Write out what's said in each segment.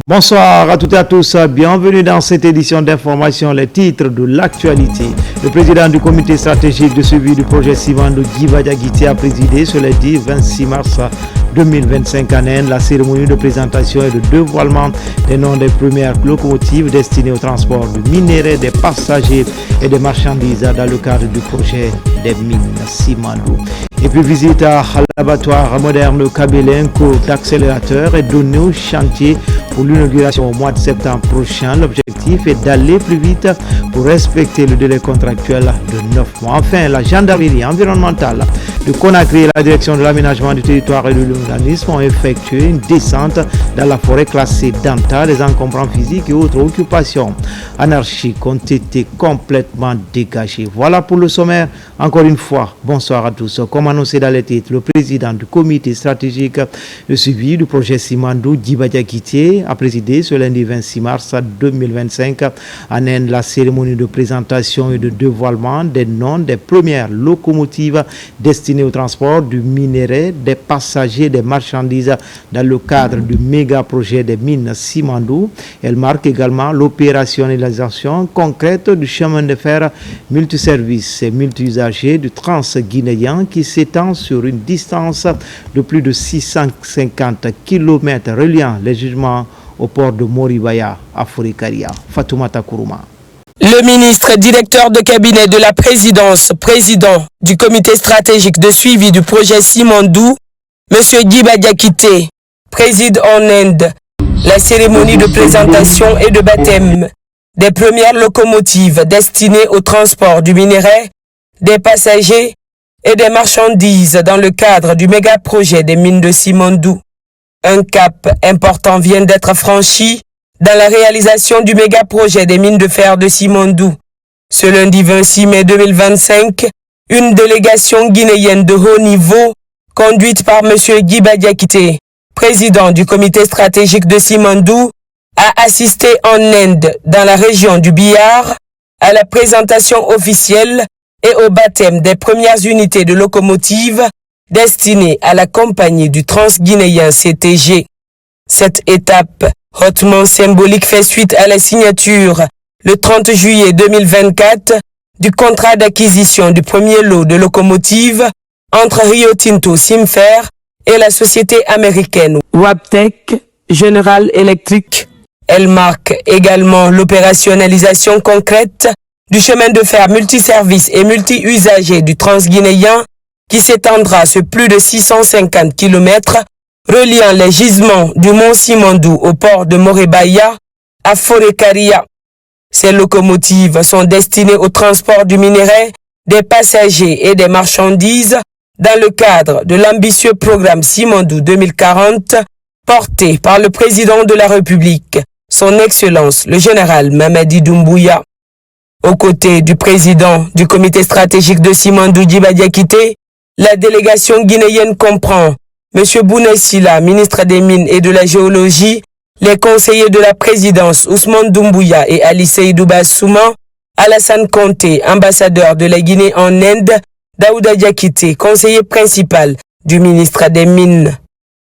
Bonsoir à toutes et à tous, bienvenue dans cette édition d'information, les titres de l'actualité. Le président du comité stratégique de suivi du projet Simandou, Djiba Diakité, a présidé ce lundi 26 mars 2025 en Inde la cérémonie de présentation et de dévoilement des noms des premières locomotives destinées au transport de minerais, des passagers et des marchandises dans le cadre du projet des mines Simandou. Et puis visite à l'abattoir moderne Kabelenko d'accélérateur est donnée au chantier pour l'inauguration au mois de septembre prochain. L'objectif est d'aller plus vite pour respecter le délai contractuel de 9 mois. Enfin, la gendarmerie environnementale de Conakry et la direction de l'aménagement du territoire et de l'urbanisme ont effectué une descente dans la forêt classée d'Anta. Les encombrants physiques et autres occupations anarchiques ont été complètement dégagés. Voilà pour le sommaire. Encore une fois, bonsoir à tous. Comme annoncé dans les titres, le président du comité stratégique de suivi du projet Simandou, Djiba Diakité, a présidé ce lundi 26 mars 2025 en Inde la cérémonie de présentation et de dévoilement des noms des premières locomotives destinées au transport du minerai, des passagers, des marchandises dans le cadre du méga projet des mines Simandou. Elle marque également l'opérationnalisation concrète du chemin de fer multiservice et multi-usagers du Trans-Guinéen qui s'étend sur une distance de plus de 650 km reliant les jugements au port de Moribaya à Forikaria. Fatoumata Kourouma. Le ministre directeur de cabinet de la présidence, président du comité stratégique de suivi du projet Simandou, M. Djiba Diakité, préside en Inde la cérémonie de présentation et de baptême des premières locomotives destinées au transport du minerai, des passagers et des marchandises dans le cadre du méga projet des mines de Simandou. Un cap important vient d'être franchi dans la réalisation du méga projet des mines de fer de Simandou. Ce lundi 26 mai 2025, une délégation guinéenne de haut niveau, conduite par M. Djiba Diakité, président du comité stratégique de Simandou, a assisté en Inde, dans la région du Bihar, à la présentation officielle et au baptême des premières unités de locomotives destinées à la compagnie du Trans-Guinéen CTG. Cette étape hautement symbolique fait suite à la signature, le 30 juillet 2024, du contrat d'acquisition du premier lot de locomotives entre Rio Tinto Simfer et la société américaine Wabtec General Electric. Elle marque également l'opérationnalisation concrète du chemin de fer multiservice et multi-usager du Trans-Guinéen qui s'étendra sur plus de 650 km reliant les gisements du mont Simandou au port de Moribaya à Forikaria. Ces locomotives sont destinées au transport du minerai, des passagers et des marchandises dans le cadre de l'ambitieux programme Simandou 2040 porté par le président de la République, son Excellence le général Mamadi Doumbouya. Aux côtés du président du comité stratégique de Simandou, Djiba Diakité, la délégation guinéenne comprend M. Bounessila, ministre des Mines et de la Géologie, les conseillers de la présidence Ousmane Doumbouya et Ali Seydou Bassouma, Alassane Conté, ambassadeur de la Guinée en Inde, Daouda Diakité, conseiller principal du ministre des Mines.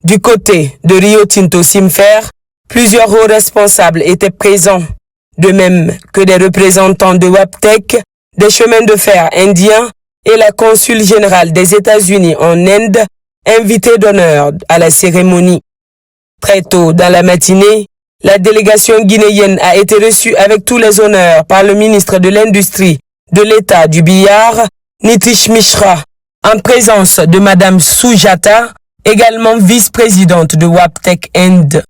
Du côté de Rio Tinto Simfer, plusieurs hauts responsables étaient présents, de même que des représentants de Wabtec, des chemins de fer indiens et la consul générale des États-Unis en Inde, invité d'honneur à la cérémonie. Très tôt dans la matinée, la délégation guinéenne a été reçue avec tous les honneurs par le ministre de l'Industrie de l'État du Bihar, Nitish Mishra, en présence de Madame Soujata, également vice-présidente de Wabtec Inde.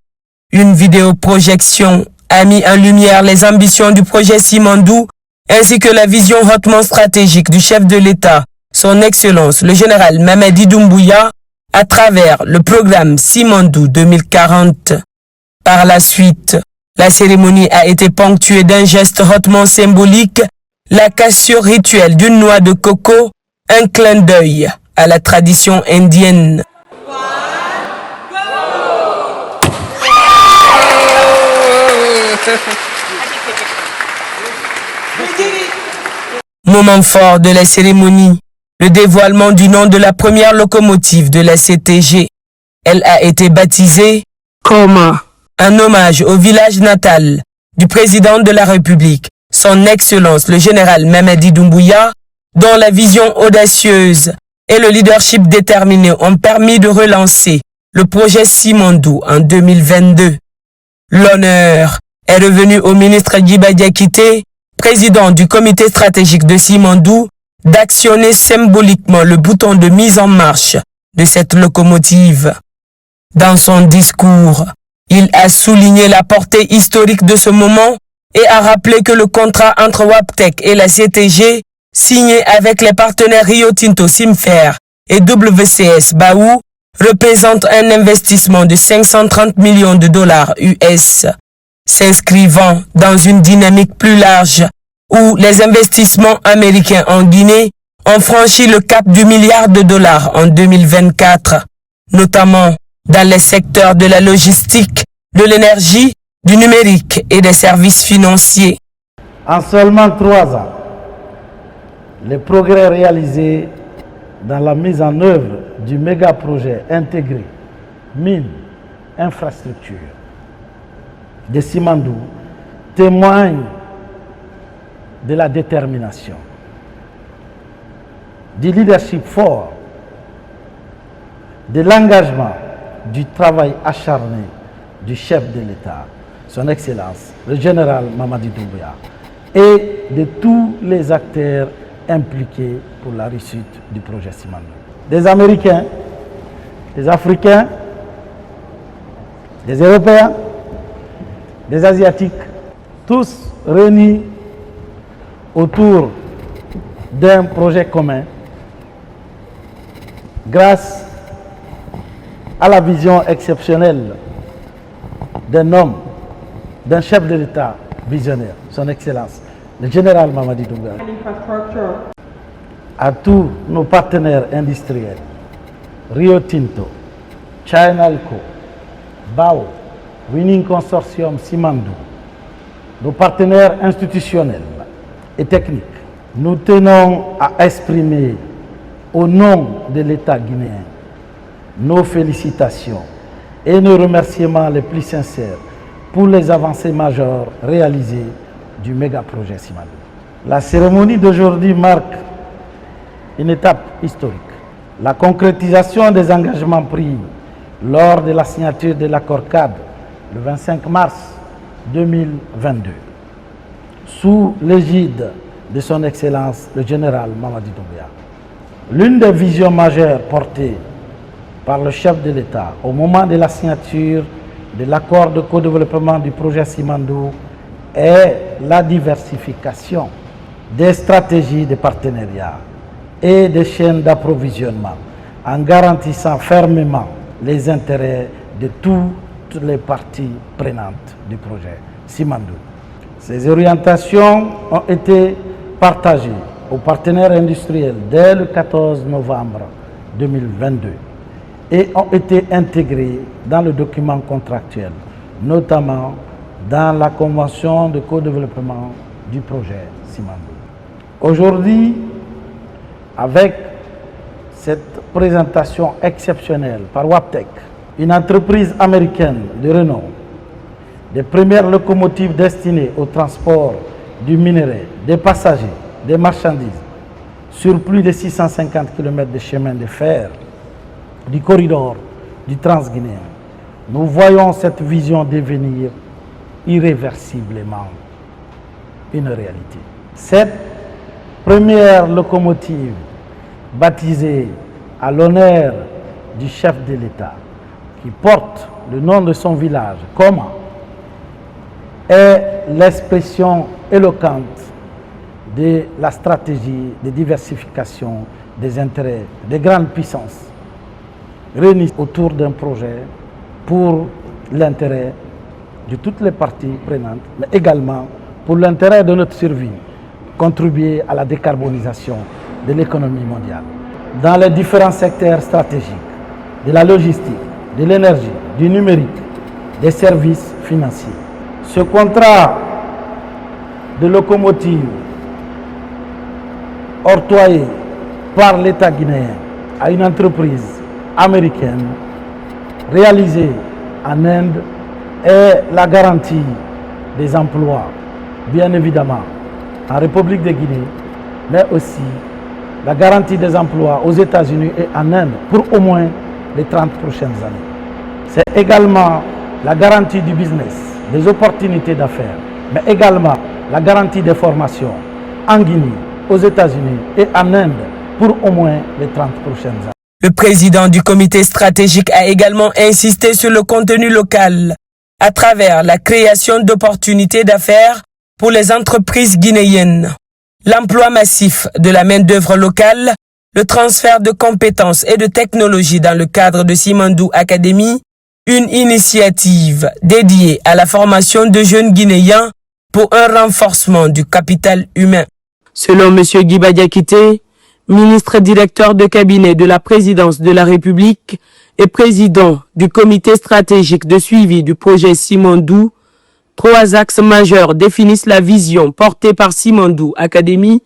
Une vidéoprojection a mis en lumière les ambitions du projet Simandou ainsi que la vision hautement stratégique du chef de l'État, son Excellence le général Mamadi Doumbouya, à travers le programme Simandou 2040. Par la suite, la cérémonie a été ponctuée d'un geste hautement symbolique, la cassure rituelle d'une noix de coco, un clin d'œil à la tradition indienne. Moment fort de la cérémonie, le dévoilement du nom de la première locomotive de la CTG. Elle a été baptisée Koma, un hommage au village natal du président de la République, son Excellence le général Mamadi Doumbouya, dont la vision audacieuse et le leadership déterminé ont permis de relancer le projet Simandou en 2022. L'honneur est revenu au ministre Djiba Diakité, président du comité stratégique de Simandou, d'actionner symboliquement le bouton de mise en marche de cette locomotive. Dans son discours, il a souligné la portée historique de ce moment et a rappelé que le contrat entre Waptec et la CTG, signé avec les partenaires Rio Tinto Simfer et WCS Baou, représente un investissement de 530 millions de dollars US, s'inscrivant dans une dynamique plus large où les investissements américains en Guinée ont franchi le cap du milliard de dollars en 2024, notamment dans les secteurs de la logistique, de l'énergie, du numérique et des services financiers. En seulement 3 ans, les progrès réalisés dans la mise en œuvre du méga-projet intégré mine, infrastructure de Simandou témoignent de la détermination, du leadership fort, de l'engagement, du travail acharné du chef de l'État, son Excellence, le général Mamadi Doumbouya, et de tous les acteurs impliqués pour la réussite du projet Simandou. Des Américains, des Africains, des Européens, des Asiatiques, tous réunis autour d'un projet commun grâce à la vision exceptionnelle d'un homme, d'un chef de l'État visionnaire, son Excellence, le général Mamadi Doumbouya. À tous nos partenaires industriels, Rio Tinto, Chinalco, BAO, Winning Consortium Simandou, nos partenaires institutionnels et techniques, nous tenons à exprimer au nom de l'État guinéen nos félicitations et nos remerciements les plus sincères pour les avancées majeures réalisées du méga-projet Simandou. La cérémonie d'aujourd'hui marque une étape historique. La concrétisation des engagements pris lors de la signature de l'accord cadre le 25 mars 2022 sous l'égide de son Excellence le général Mamadi Doumbouya. L'une des visions majeures portées par le chef de l'État au moment de la signature de l'accord de co-développement du projet Simandou est la diversification des stratégies de partenariat et des chaînes d'approvisionnement en garantissant fermement les intérêts de toutes les parties prenantes du projet Simandou. Ces orientations ont été partagées aux partenaires industriels dès le 14 novembre 2022 et ont été intégrées dans le document contractuel, notamment dans la convention de co-développement du projet Simandou. Aujourd'hui, avec cette présentation exceptionnelle par Waptec, une entreprise américaine de renom, des premières locomotives destinées au transport du minerai, des passagers, des marchandises, sur plus de 650 km de chemin de fer, du corridor du Transguinéen. Nous voyons cette vision devenir irréversiblement une réalité. Cette première locomotive, baptisée à l'honneur du chef de l'État, qui porte le nom de son village, Koma, est l'expression éloquente de la stratégie de diversification des intérêts des grandes puissances réunies autour d'un projet pour l'intérêt de toutes les parties prenantes, mais également pour l'intérêt de notre survie, contribuer à la décarbonisation de l'économie mondiale. Dans les différents secteurs stratégiques, de la logistique, de l'énergie, du numérique, des services financiers. Ce contrat de locomotive octroyé par l'État guinéen à une entreprise américaine réalisée en Inde est la garantie des emplois, bien évidemment, en République de Guinée, mais aussi la garantie des emplois aux États-Unis et en Inde pour au moins les 30 prochaines années. C'est également la garantie du business, des opportunités d'affaires, mais également la garantie des formations en Guinée, aux États-Unis et en Inde pour au moins les 30 prochaines années. Le président du comité stratégique a également insisté sur le contenu local à travers la création d'opportunités d'affaires pour les entreprises guinéennes, l'emploi massif de la main-d'œuvre locale, le transfert de compétences et de technologies dans le cadre de Simandou Academy, une initiative dédiée à la formation de jeunes Guinéens pour un renforcement du capital humain. Selon M. Guiba Diakité, ministre directeur de cabinet de la présidence de la République et président du comité stratégique de suivi du projet Simandou, 3 axes majeurs définissent la vision portée par Simandou Academy,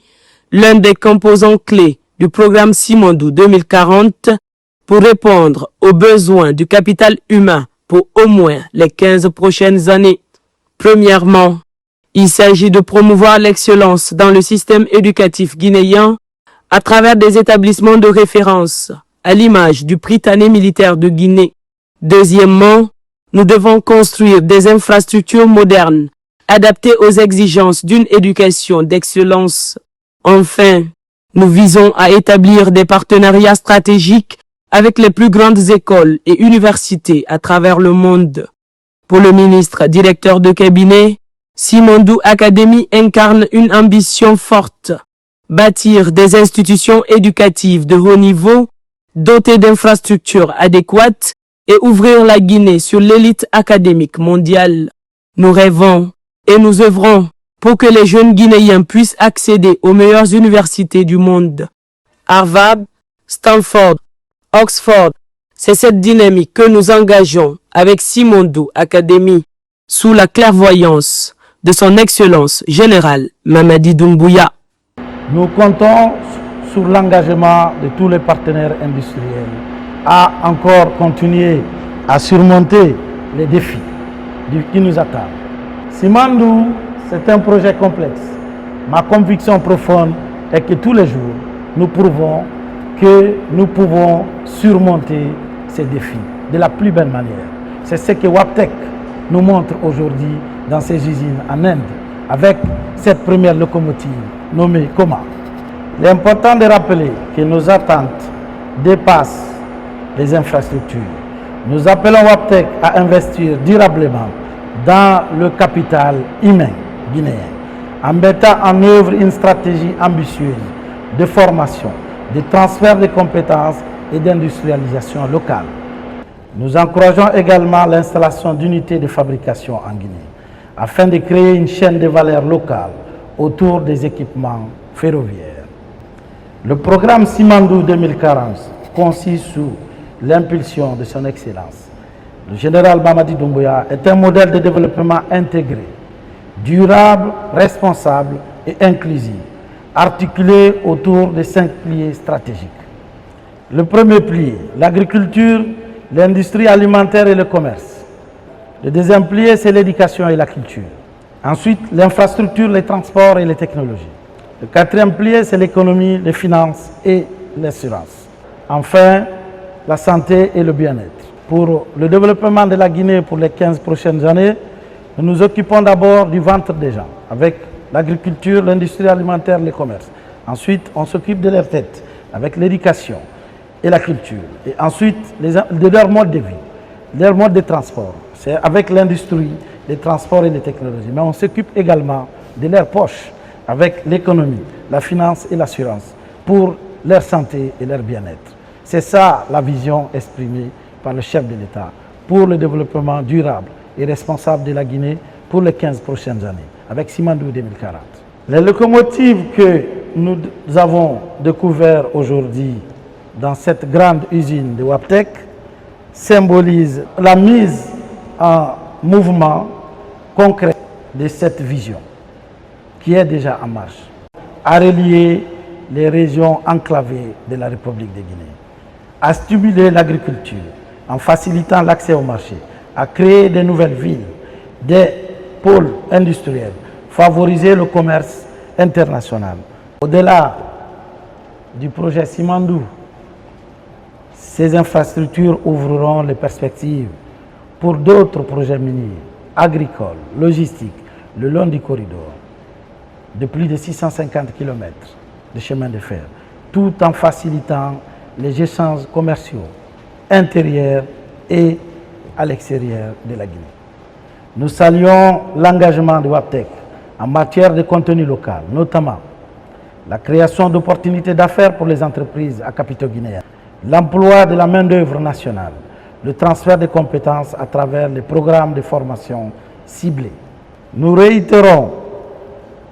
l'un des composants clés du programme Simandou 2040 pour répondre aux besoins du capital humain pour au moins les 15 prochaines années. Premièrement, il s'agit de promouvoir l'excellence dans le système éducatif guinéen à travers des établissements de référence, à l'image du Prytanée militaire de Guinée. Deuxièmement, nous devons construire des infrastructures modernes, adaptées aux exigences d'une éducation d'excellence. Enfin, nous visons à établir des partenariats stratégiques avec les plus grandes écoles et universités à travers le monde. Pour le ministre directeur de cabinet, Simandou Academy incarne une ambition forte. Bâtir des institutions éducatives de haut niveau, dotées d'infrastructures adéquates et ouvrir la Guinée sur l'élite académique mondiale. Nous rêvons et nous œuvrons pour que les jeunes Guinéens puissent accéder aux meilleures universités du monde. Harvard, Stanford, Oxford, c'est cette dynamique que nous engageons avec Simandou Academy sous la clairvoyance de son Excellence générale Mamadi Doumbouya. Nous comptons sur l'engagement de tous les partenaires industriels à encore continuer à surmonter les défis qui nous attendent. Simandou, c'est un projet complexe. Ma conviction profonde est que tous les jours, nous prouvons que nous pouvons surmonter ces défis de la plus belle manière. C'est ce que Waptec nous montre aujourd'hui dans ses usines en Inde, avec cette première locomotive nommée Coma. Il est important de rappeler que nos attentes dépassent les infrastructures. Nous appelons Waptec à investir durablement dans le capital humain guinéen, en mettant en œuvre une stratégie ambitieuse de formation, de transfert de compétences et d'industrialisation locale. Nous encourageons également l'installation d'unités de fabrication en Guinée, afin de créer une chaîne de valeur locale autour des équipements ferroviaires. Le programme Simandou 2040 consiste sous l'impulsion de son Excellence. Le général Mamadi Doumbouya est un modèle de développement intégré, durable, responsable et inclusif, articulé autour de 5 piliers stratégiques. Le premier pilier, l'agriculture, l'industrie alimentaire et le commerce. Le deuxième pilier, c'est l'éducation et la culture. Ensuite, l'infrastructure, les transports et les technologies. Le quatrième pilier, c'est l'économie, les finances et l'assurance. Enfin, la santé et le bien-être. Pour le développement de la Guinée pour les 15 prochaines années, nous nous occupons d'abord du ventre des gens, avec l'agriculture, l'industrie alimentaire, le commerce. Ensuite, on s'occupe de leur tête, avec l'éducation et la culture. Et ensuite, de leur mode de vie, leur mode de transport. C'est avec l'industrie, les transports et les technologies. Mais on s'occupe également de leur poche, avec l'économie, la finance et l'assurance, pour leur santé et leur bien-être. C'est ça la vision exprimée par le chef de l'État pour le développement durable et responsable de la Guinée pour les 15 prochaines années, avec Simandou 2040. Les locomotives que nous avons découvertes aujourd'hui dans cette grande usine de Waptec symbolisent la mise en mouvement concret de cette vision qui est déjà en marche, à relier les régions enclavées de la République de Guinée, à stimuler l'agriculture en facilitant l'accès au marché, à créer de nouvelles villes, des pôles industriels, favoriser le commerce international. Au-delà du projet Simandou, ces infrastructures ouvriront les perspectives pour d'autres projets miniers, agricoles, logistiques, le long du corridor de plus de 650 km de chemin de fer, tout en facilitant les échanges commerciaux intérieurs et à l'extérieur de la Guinée. Nous saluons l'engagement de Waptec en matière de contenu local, notamment la création d'opportunités d'affaires pour les entreprises à capitaux guinéens, l'emploi de la main-d'œuvre nationale, le transfert de compétences à travers les programmes de formation ciblés. Nous réitérons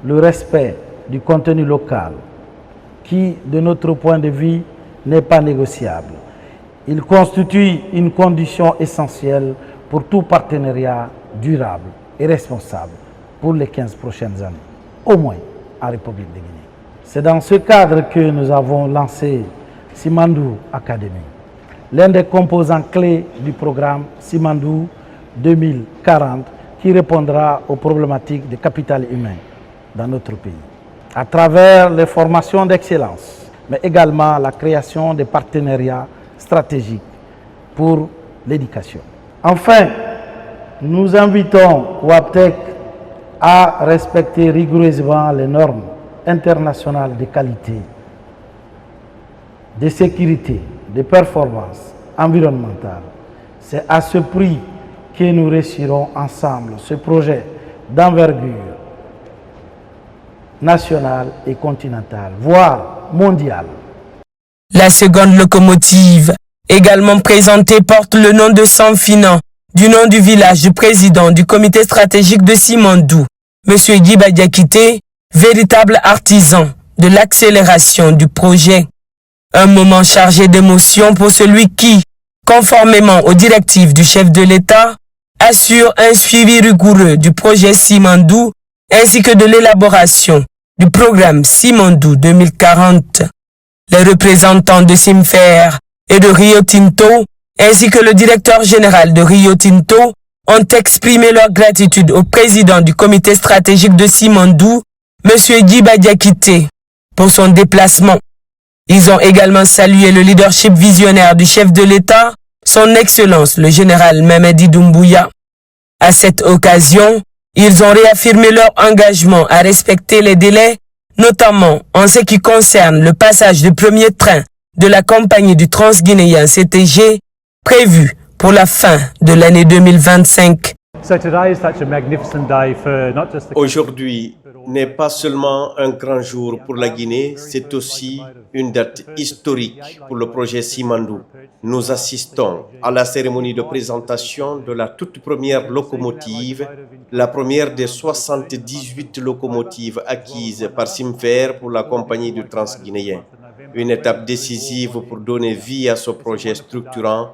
le respect du contenu local qui, de notre point de vue, n'est pas négociable. Il constitue une condition essentielle pour tout partenariat durable et responsable pour les 15 prochaines années, au moins en République de Guinée. C'est dans ce cadre que nous avons lancé Simandou Academy, l'un des composants clés du programme Simandou 2040 qui répondra aux problématiques de capital humain dans notre pays, à travers les formations d'excellence, mais également la création de partenariats stratégiques pour l'éducation. Enfin, nous invitons Waptec à respecter rigoureusement les normes internationales de qualité, de sécurité, de performance environnementale. C'est à ce prix que nous réussirons ensemble ce projet d'envergure nationale et continentale, voire mondiale. La seconde locomotive, également présentée, porte le nom de Sanfinan, du nom du village du président du comité stratégique de Simandou, M. Djiba Diakité, véritable artisan de l'accélération du projet. Un moment chargé d'émotion pour celui qui, conformément aux directives du chef de l'État, assure un suivi rigoureux du projet Simandou ainsi que de l'élaboration du programme Simandou 2040. Les représentants de Simfer et de Rio Tinto, ainsi que le directeur général de Rio Tinto, ont exprimé leur gratitude au président du comité stratégique de Simandou, M. Djiba Diakité, pour son déplacement. Ils ont également salué le leadership visionnaire du chef de l'État, son Excellence le général Mamadi Doumbouya. À cette occasion, ils ont réaffirmé leur engagement à respecter les délais, notamment en ce qui concerne le passage du premier train de la compagnie du Transguinéen CTG, prévu pour la fin de l'année 2025. Aujourd'hui n'est pas seulement un grand jour pour la Guinée, c'est aussi une date historique pour le projet Simandou. Nous assistons à la cérémonie de présentation de la toute première locomotive, la première des 78 locomotives acquises par Simfer pour la compagnie du Transguinéen. Une étape décisive pour donner vie à ce projet structurant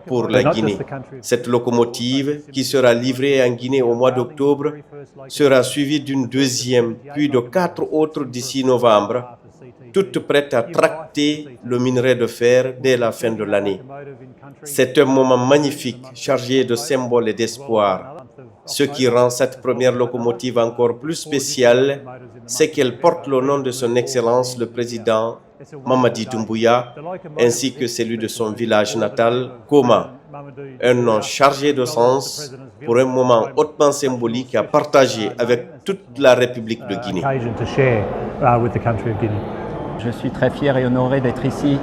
pour la Guinée. Cette locomotive, qui sera livrée en Guinée au mois d'octobre, sera suivie d'une deuxième, puis de 4 autres d'ici novembre, toutes prêtes à tracter le minerai de fer dès la fin de l'année. C'est un moment magnifique, chargé de symboles et d'espoir. Ce qui rend cette première locomotive encore plus spéciale, c'est qu'elle porte le nom de son Excellence le Président Mamadi Doumbouya, ainsi que celui de son village natal, Koma. Un nom chargé de sens pour un moment hautement symbolique à partager avec toute la République de Guinée. Je suis très fier et honoré d'être ici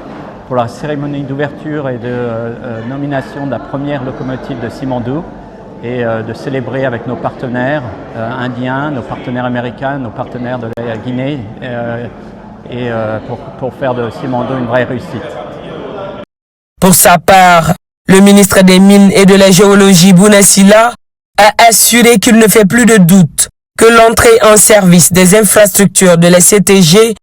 pour la cérémonie d'ouverture et de nomination de la première locomotive de Simandou et de célébrer avec nos partenaires indiens, nos partenaires américains, nos partenaires de la Guinée pour faire de Simandou une vraie réussite. Pour sa part, le ministre des Mines et de la Géologie, Bounasila, a assuré qu'il ne fait plus de doute que l'entrée en service des infrastructures de la CTG,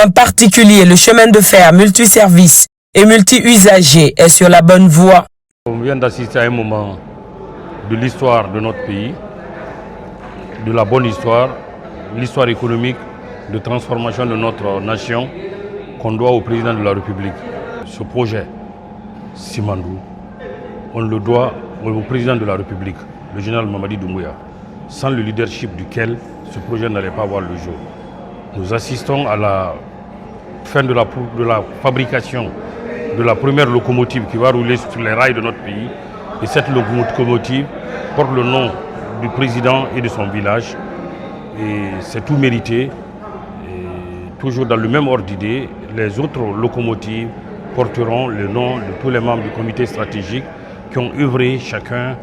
en particulier le chemin de fer multiservice et multi-usagers, est sur la bonne voie. On vient d'assister à un moment de l'histoire de notre pays, de la bonne histoire, l'histoire économique, de transformation de notre nation qu'on doit au président de la République. Ce projet, Simandou, on le doit au président de la République, le général Mamadi Doumbouya, sans le leadership duquel ce projet n'allait pas voir le jour. Nous assistons à la fin de la fabrication de la première locomotive qui va rouler sur les rails de notre pays. Et cette locomotive porte le nom du président et de son village. Et c'est tout mérité. Et toujours dans le même ordre d'idée, les autres locomotives porteront le nom de tous les membres du comité stratégique qui ont œuvré chacun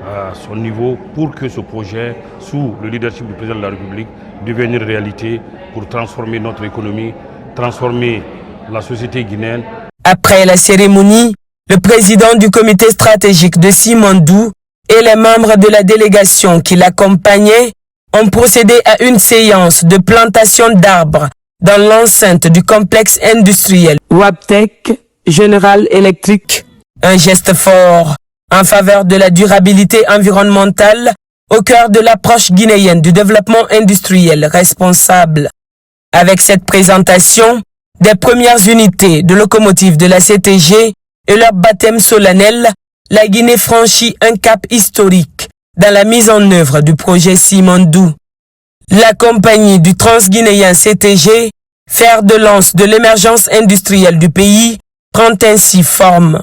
à son niveau pour que ce projet, sous le leadership du président de la République, devienne une réalité pour transformer notre économie, transformer la société guinéenne. Après la cérémonie, le président du comité stratégique de Simandou et les membres de la délégation qui l'accompagnaient ont procédé à une séance de plantation d'arbres dans l'enceinte du complexe industriel Wabtec General Electric. Un geste fort en faveur de la durabilité environnementale au cœur de l'approche guinéenne du développement industriel responsable. Avec cette présentation des premières unités de locomotives de la CTG et leur baptême solennel, la Guinée franchit un cap historique dans la mise en œuvre du projet Simandou. La compagnie du transguinéen CTG, fer de lance de l'émergence industrielle du pays, prend ainsi forme.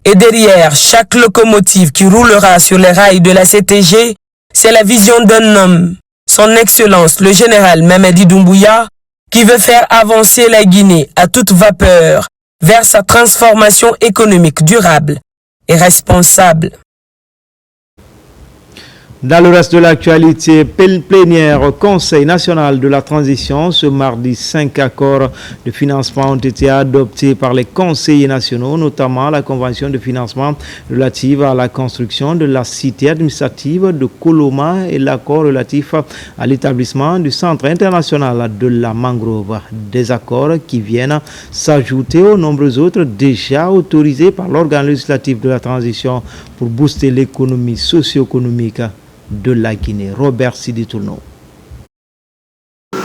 Et derrière chaque locomotive qui roulera sur les rails de la CTG, c'est la vision d'un homme, son Excellence le général Mamadi Doumbouya, qui veut faire avancer la Guinée à toute vapeur vers sa transformation économique durable et responsable. Dans le reste de l'actualité, plénière au Conseil national de la transition, ce mardi, 5 accords de financement ont été adoptés par les conseillers nationaux, notamment la convention de financement relative à la construction de la cité administrative de Koloma et l'accord relatif à l'établissement du Centre international de la mangrove. Des accords qui viennent s'ajouter aux nombreux autres déjà autorisés par l'organe législatif de la transition pour booster l'économie socio-économique de la Guinée. Robert Siditourno.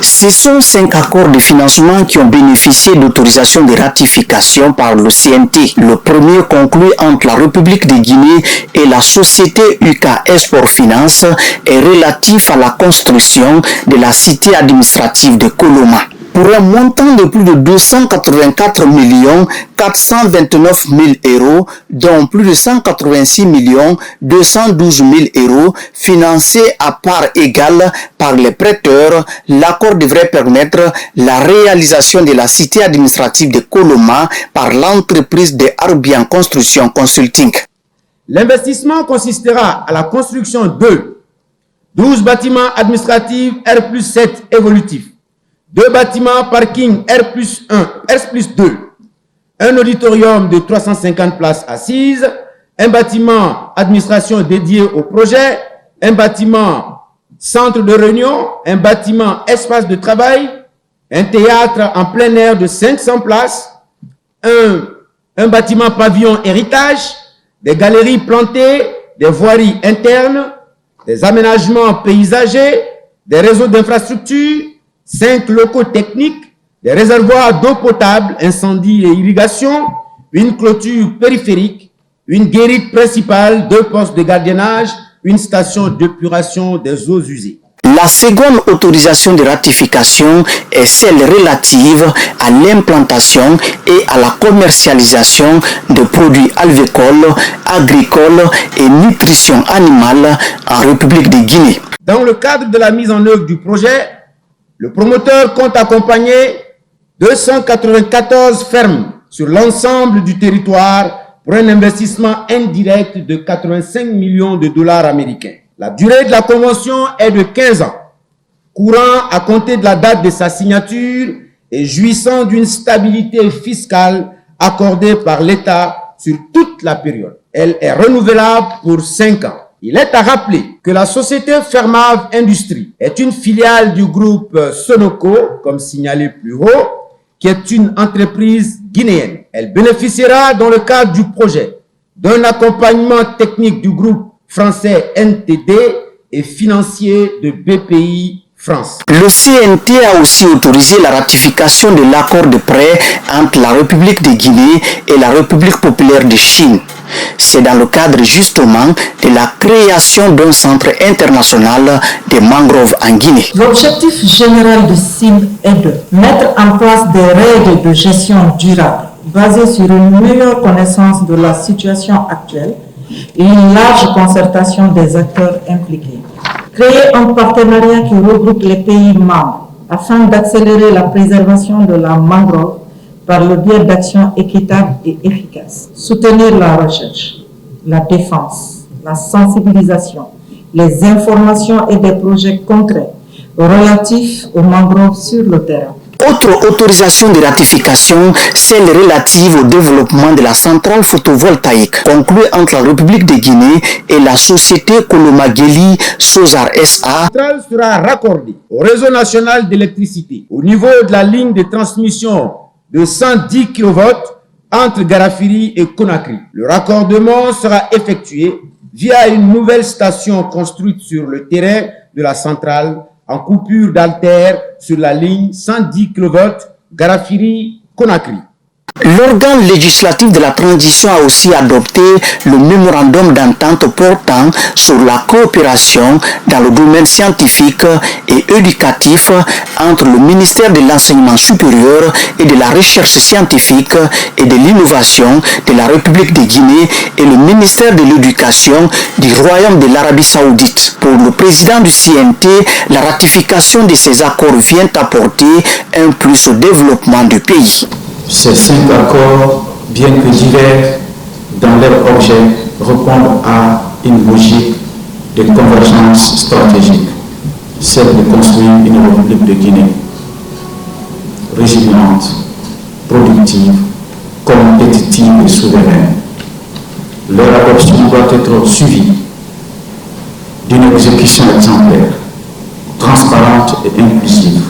Ce sont 5 accords de financement qui ont bénéficié d'autorisation de ratification par le CNT. Le premier conclu entre la République de Guinée et la société UK Export Finance est relatif à la construction de la cité administrative de Koloma. Pour un montant de plus de 284 429 000 euros, dont plus de 186 212 000 euros financés à part égale par les prêteurs, l'accord devrait permettre la réalisation de la cité administrative de Koloma par l'entreprise de Arbian Construction Consulting. L'investissement consistera à la construction de 12 bâtiments administratifs R+7 évolutifs, 2 bâtiments parking R+2, un auditorium de 350 places assises, un bâtiment administration dédié au projet, un bâtiment centre de réunion, un bâtiment espace de travail, un théâtre en plein air de 500 places, un bâtiment pavillon héritage, des galeries plantées, des voiries internes, des aménagements paysagers, des réseaux d'infrastructures, 5 locaux techniques, des réservoirs d'eau potable, incendie et irrigation, une clôture périphérique, une guérite principale, 2 postes de gardiennage, une station d'épuration des eaux usées. La seconde autorisation de ratification est celle relative à l'implantation et à la commercialisation de produits alvéoles, agricoles et nutrition animale en République de Guinée. Dans le cadre de la mise en œuvre du projet, le promoteur compte accompagner 294 fermes sur l'ensemble du territoire pour un investissement indirect de 85 millions de dollars américains. La durée de la convention est de 15 ans, courant à compter de la date de sa signature et jouissant d'une stabilité fiscale accordée par l'État sur toute la période. Elle est renouvelable pour 5 ans. Il est à rappeler que la société Fermave Industrie est une filiale du groupe Sonoco, comme signalé plus haut, qui est une entreprise guinéenne. Elle bénéficiera dans le cadre du projet d'un accompagnement technique du groupe français NTD et financier de BPI France. Le CNT a aussi autorisé la ratification de l'accord de prêt entre la République de Guinée et la République populaire de Chine. C'est dans le cadre justement de la création d'un centre international des mangroves en Guinée. L'objectif général du CIM est de mettre en place des règles de gestion durable basées sur une meilleure connaissance de la situation actuelle et une large concertation des acteurs impliqués. Créer un partenariat qui regroupe les pays membres afin d'accélérer la préservation de la mangrove par le biais d'actions équitables et efficaces. Soutenir la recherche, la défense, la sensibilisation, les informations et des projets concrets relatifs aux mangroves sur le terrain. Autre autorisation de ratification, celle relative au développement de la centrale photovoltaïque conclue entre la République de Guinée et la société Kolomageli Sozar SA. La centrale sera raccordée au réseau national d'électricité au niveau de la ligne de transmission de 110 kV entre Garafiri et Conakry. Le raccordement sera effectué via une nouvelle station construite sur le terrain de la centrale en coupure d'altère sur la ligne 110 kV Garafiri-Conakry. L'organe législatif de la transition a aussi adopté le mémorandum d'entente portant sur la coopération dans le domaine scientifique et éducatif entre le ministère de l'Enseignement supérieur et de la Recherche scientifique et de l'innovation de la République de Guinée et le ministère de l'Éducation du Royaume de l'Arabie Saoudite. Pour le président du CNT, la ratification de ces accords vient apporter un plus au développement du pays. Ces 5 accords, bien que divers dans leur objet, répondent à une logique de convergence stratégique, celle de construire une République de Guinée résiliente, productive, compétitive et souveraine. Leur adoption doit être suivie d'une exécution exemplaire, transparente et inclusive.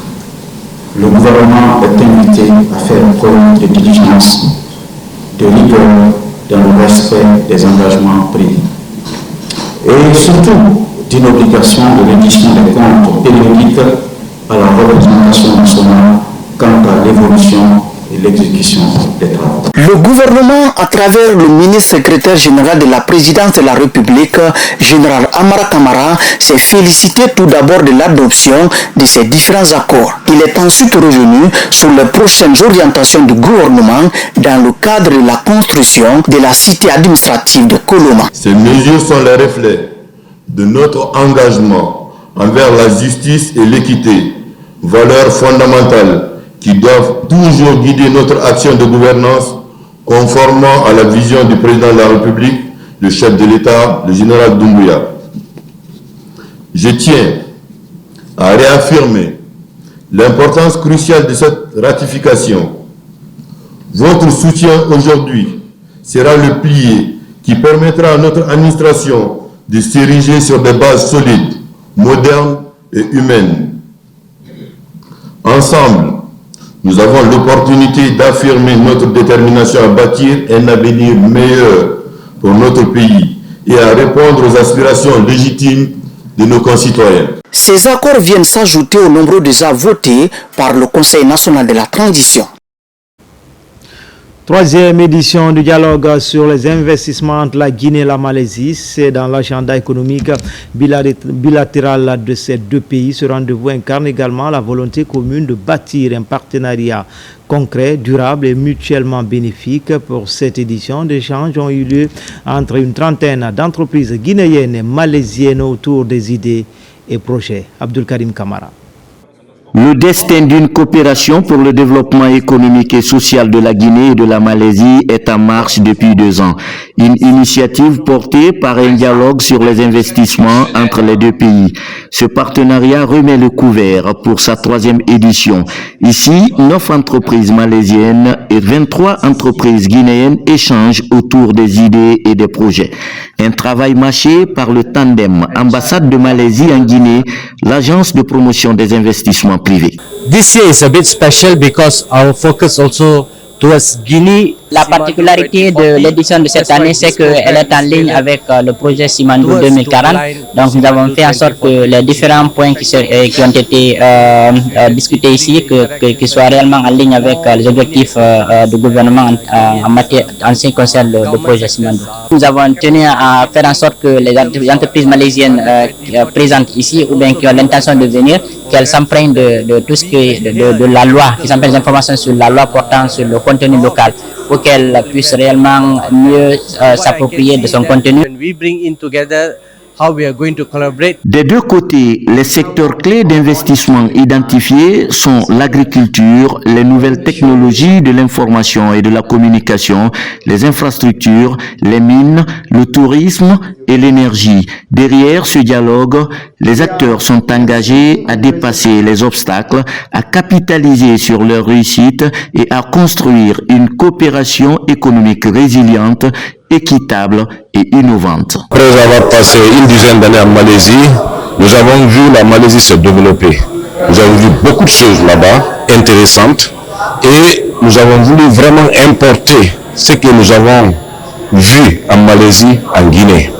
Le gouvernement est invité à faire preuve de diligence, de rigueur dans le respect des engagements pris. Et surtout d'une obligation de reddition des comptes périodiques à la représentation nationale quant à l'évolution et l'exécution des travaux. Le gouvernement, à travers le ministre secrétaire général de la présidence de la République, général Amara Kamara, s'est félicité tout d'abord de l'adoption de ces différents accords. Il est ensuite revenu sur les prochaines orientations du gouvernement dans le cadre de la construction de la cité administrative de Koloma. Ces mesures sont le reflet de notre engagement envers la justice et l'équité, valeurs fondamentales qui doivent toujours guider notre action de gouvernance conformément à la vision du président de la République, le chef de l'État, le général Doumbouya. Je tiens à réaffirmer l'importance cruciale de cette ratification. Votre soutien aujourd'hui sera le pilier qui permettra à notre administration de s'ériger sur des bases solides, modernes et humaines. Ensemble, nous avons l'opportunité d'affirmer notre détermination à bâtir un avenir meilleur pour notre pays et à répondre aux aspirations légitimes de nos concitoyens. Ces accords viennent s'ajouter aux nombreux déjà votés par le Conseil national de la transition. Troisième édition du dialogue sur les investissements entre la Guinée et la Malaisie. C'est dans l'agenda économique bilatéral de ces deux pays. Ce rendez-vous incarne également la volonté commune de bâtir un partenariat concret, durable et mutuellement bénéfique. Pour cette édition, des échanges ont eu lieu entre une trentaine d'entreprises guinéennes et malaisiennes autour des idées et projets. Abdul Karim Kamara. Le destin d'une coopération pour le développement économique et social de la Guinée et de la Malaisie est en marche depuis 2 ans. Une initiative portée par un dialogue sur les investissements entre les deux pays. Ce partenariat remet le couvert pour sa 3e édition. Ici, 9 entreprises malaisiennes et 23 entreprises guinéennes échangent autour des idées et des projets. Un travail mâché par le tandem ambassade de Malaisie en Guinée, l'agence de promotion des investissements privés. This year is a bit special because our focus also towards Guinea La particularité de l'édition de cette année, c'est qu'elle est en ligne avec le projet Simandou 2040. Donc nous avons fait en sorte que les différents points qui ont été discutés ici, qu'ils soient réellement en ligne avec les objectifs du gouvernement en ce qui concerne le projet Simandou. Nous avons tenu à faire en sorte que les entreprises malaisiennes présentes ici ou bien qui ont l'intention de venir, qu'elles s'empruntent de tout ce qui est de la loi, qui s'appelle des informations sur la loi portant sur le contenu local, pour qu'elles puissent réellement mieux s'approprier de son contenu. Des deux côtés, les secteurs clés d'investissement identifiés sont l'agriculture, les nouvelles technologies de l'information et de la communication, les infrastructures, les mines, le tourisme et l'énergie. Derrière ce dialogue, les acteurs sont engagés à dépasser les obstacles, à capitaliser sur leur réussite et à construire une coopération économique résiliente, équitable et innovante. Après avoir passé une dizaine d'années en Malaisie, nous avons vu la Malaisie se développer. Nous avons vu beaucoup de choses là-bas, intéressantes, et nous avons voulu vraiment importer ce que nous avons vu en Malaisie, en Guinée.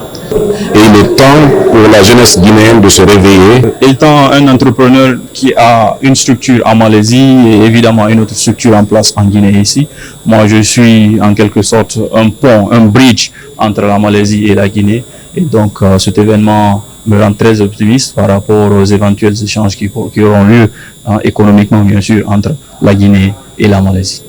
Et il est temps pour la jeunesse guinéenne de se réveiller. Étant un entrepreneur qui a une structure en Malaisie et évidemment une autre structure en place en Guinée ici, moi je suis en quelque sorte un pont, un bridge entre la Malaisie et la Guinée. Et donc cet événement me rend très optimiste par rapport aux éventuels échanges qui auront lieu économiquement bien sûr entre la Guinée et la Malaisie.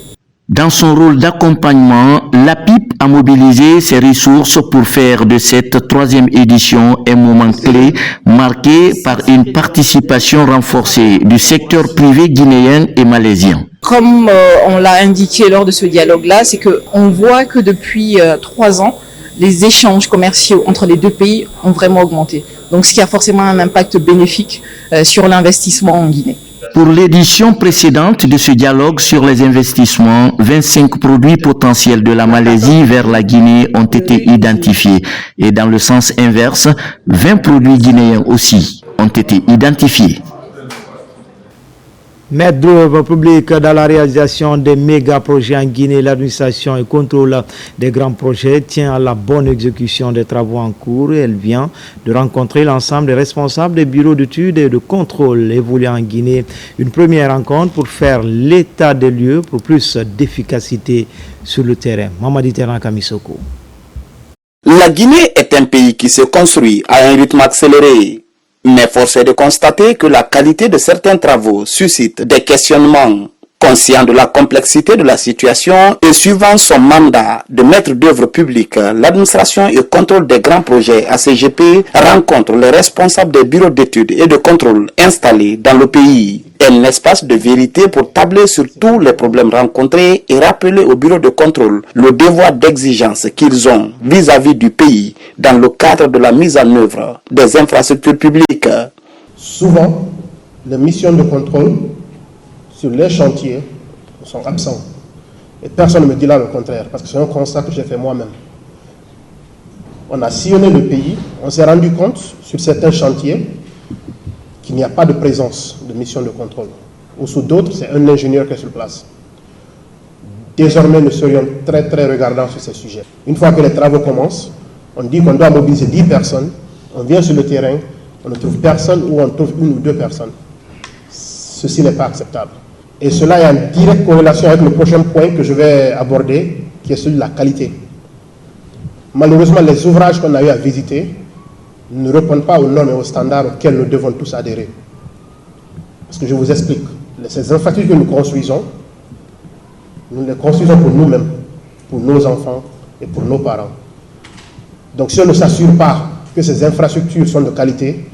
Dans son rôle d'accompagnement, la PIP a mobilisé ses ressources pour faire de cette troisième édition un moment clé marqué par une participation renforcée du secteur privé guinéen et malaisien. Comme on l'a indiqué lors de ce dialogue-là, c'est qu'on voit que depuis 3 ans, les échanges commerciaux entre les deux pays ont vraiment augmenté. Donc ce qui a forcément un impact bénéfique sur l'investissement en Guinée. Pour l'édition précédente de ce dialogue sur les investissements, 25 produits potentiels de la Malaisie vers la Guinée ont été identifiés. Et dans le sens inverse, 20 produits guinéens aussi ont été identifiés. Mettre d'œuvre publique dans la réalisation des méga-projets en Guinée, l'administration et contrôle des grands projets tient à la bonne exécution des travaux en cours et elle vient de rencontrer l'ensemble des responsables des bureaux d'études et de contrôle évoluant en Guinée. Une première rencontre pour faire l'état des lieux pour plus d'efficacité sur le terrain. Mamadi Terran Kamisoko. La Guinée est un pays qui se construit à un rythme accéléré. Mais force est de constater que la qualité de certains travaux suscite des questionnements. Conscient de la complexité de la situation et suivant son mandat de maître d'œuvre public, l'administration et contrôle des grands projets ACGP rencontre les responsables des bureaux d'études et de contrôle installés dans le pays. Un espace de vérité pour tabler sur tous les problèmes rencontrés et rappeler au bureau de contrôle le devoir d'exigence qu'ils ont vis-à-vis du pays dans le cadre de la mise en œuvre des infrastructures publiques. Souvent, les missions de contrôle sur les chantiers sont absents. Et personne ne me dit là le contraire, parce que c'est un constat que j'ai fait moi-même. On a sillonné le pays, on s'est rendu compte sur certains chantiers qu'il n'y a pas de présence de mission de contrôle. Ou sous d'autres, c'est un ingénieur qui est sur place. Désormais, nous serions très regardants sur ces sujets. Une fois que les travaux commencent, on dit qu'on doit mobiliser 10 personnes, on vient sur le terrain, on ne trouve personne ou on trouve 1 ou 2 personnes. Ceci n'est pas acceptable. Et cela est en directe corrélation avec le prochain point que je vais aborder, qui est celui de la qualité. Malheureusement, les ouvrages qu'on a eu à visiter ne répondent pas aux normes et aux standards auxquels nous devons tous adhérer. Parce que je vous explique, ces infrastructures que nous construisons, nous les construisons pour nous-mêmes, pour nos enfants et pour nos parents. Donc si on ne s'assure pas que ces infrastructures sont de qualité,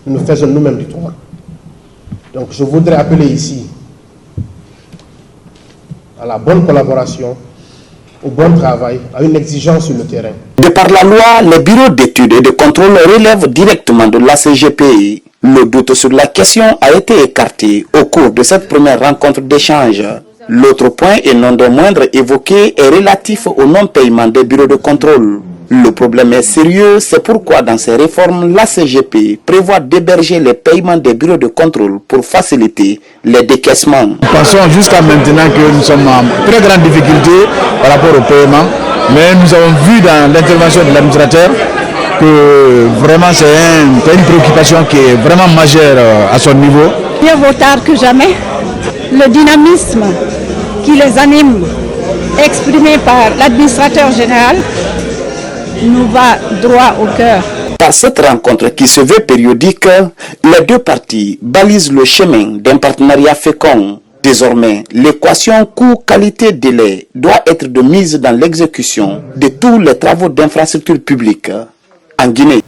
nous faisons nous-mêmes du tort. Donc je voudrais appeler ici à la bonne collaboration, au bon travail, à une exigence sur le terrain. De par la loi, les bureaux d'études et de contrôle relèvent directement de l'ACGP. Le doute sur la question a été écarté au cours de cette première rencontre d'échange. L'autre point, et non des moindres évoqué, est relatif au non-paiement des bureaux de contrôle. Le problème est sérieux, c'est pourquoi dans ces réformes, la CGP prévoit d'héberger les paiements des bureaux de contrôle pour faciliter les décaissements. Nous pensons jusqu'à maintenant que nous sommes en très grande difficulté par rapport au paiement, mais nous avons vu dans l'intervention de l'administrateur que vraiment c'est une préoccupation qui est vraiment majeure à son niveau. Mieux vaut tard que jamais. Le dynamisme qui les anime, exprimé par l'administrateur général, nous va droit au cœur. Par cette rencontre qui se veut périodique, les deux parties balisent le chemin d'un partenariat fécond. Désormais, l'équation coût-qualité-délai doit être de mise dans l'exécution de tous les travaux d'infrastructure publique en Guinée.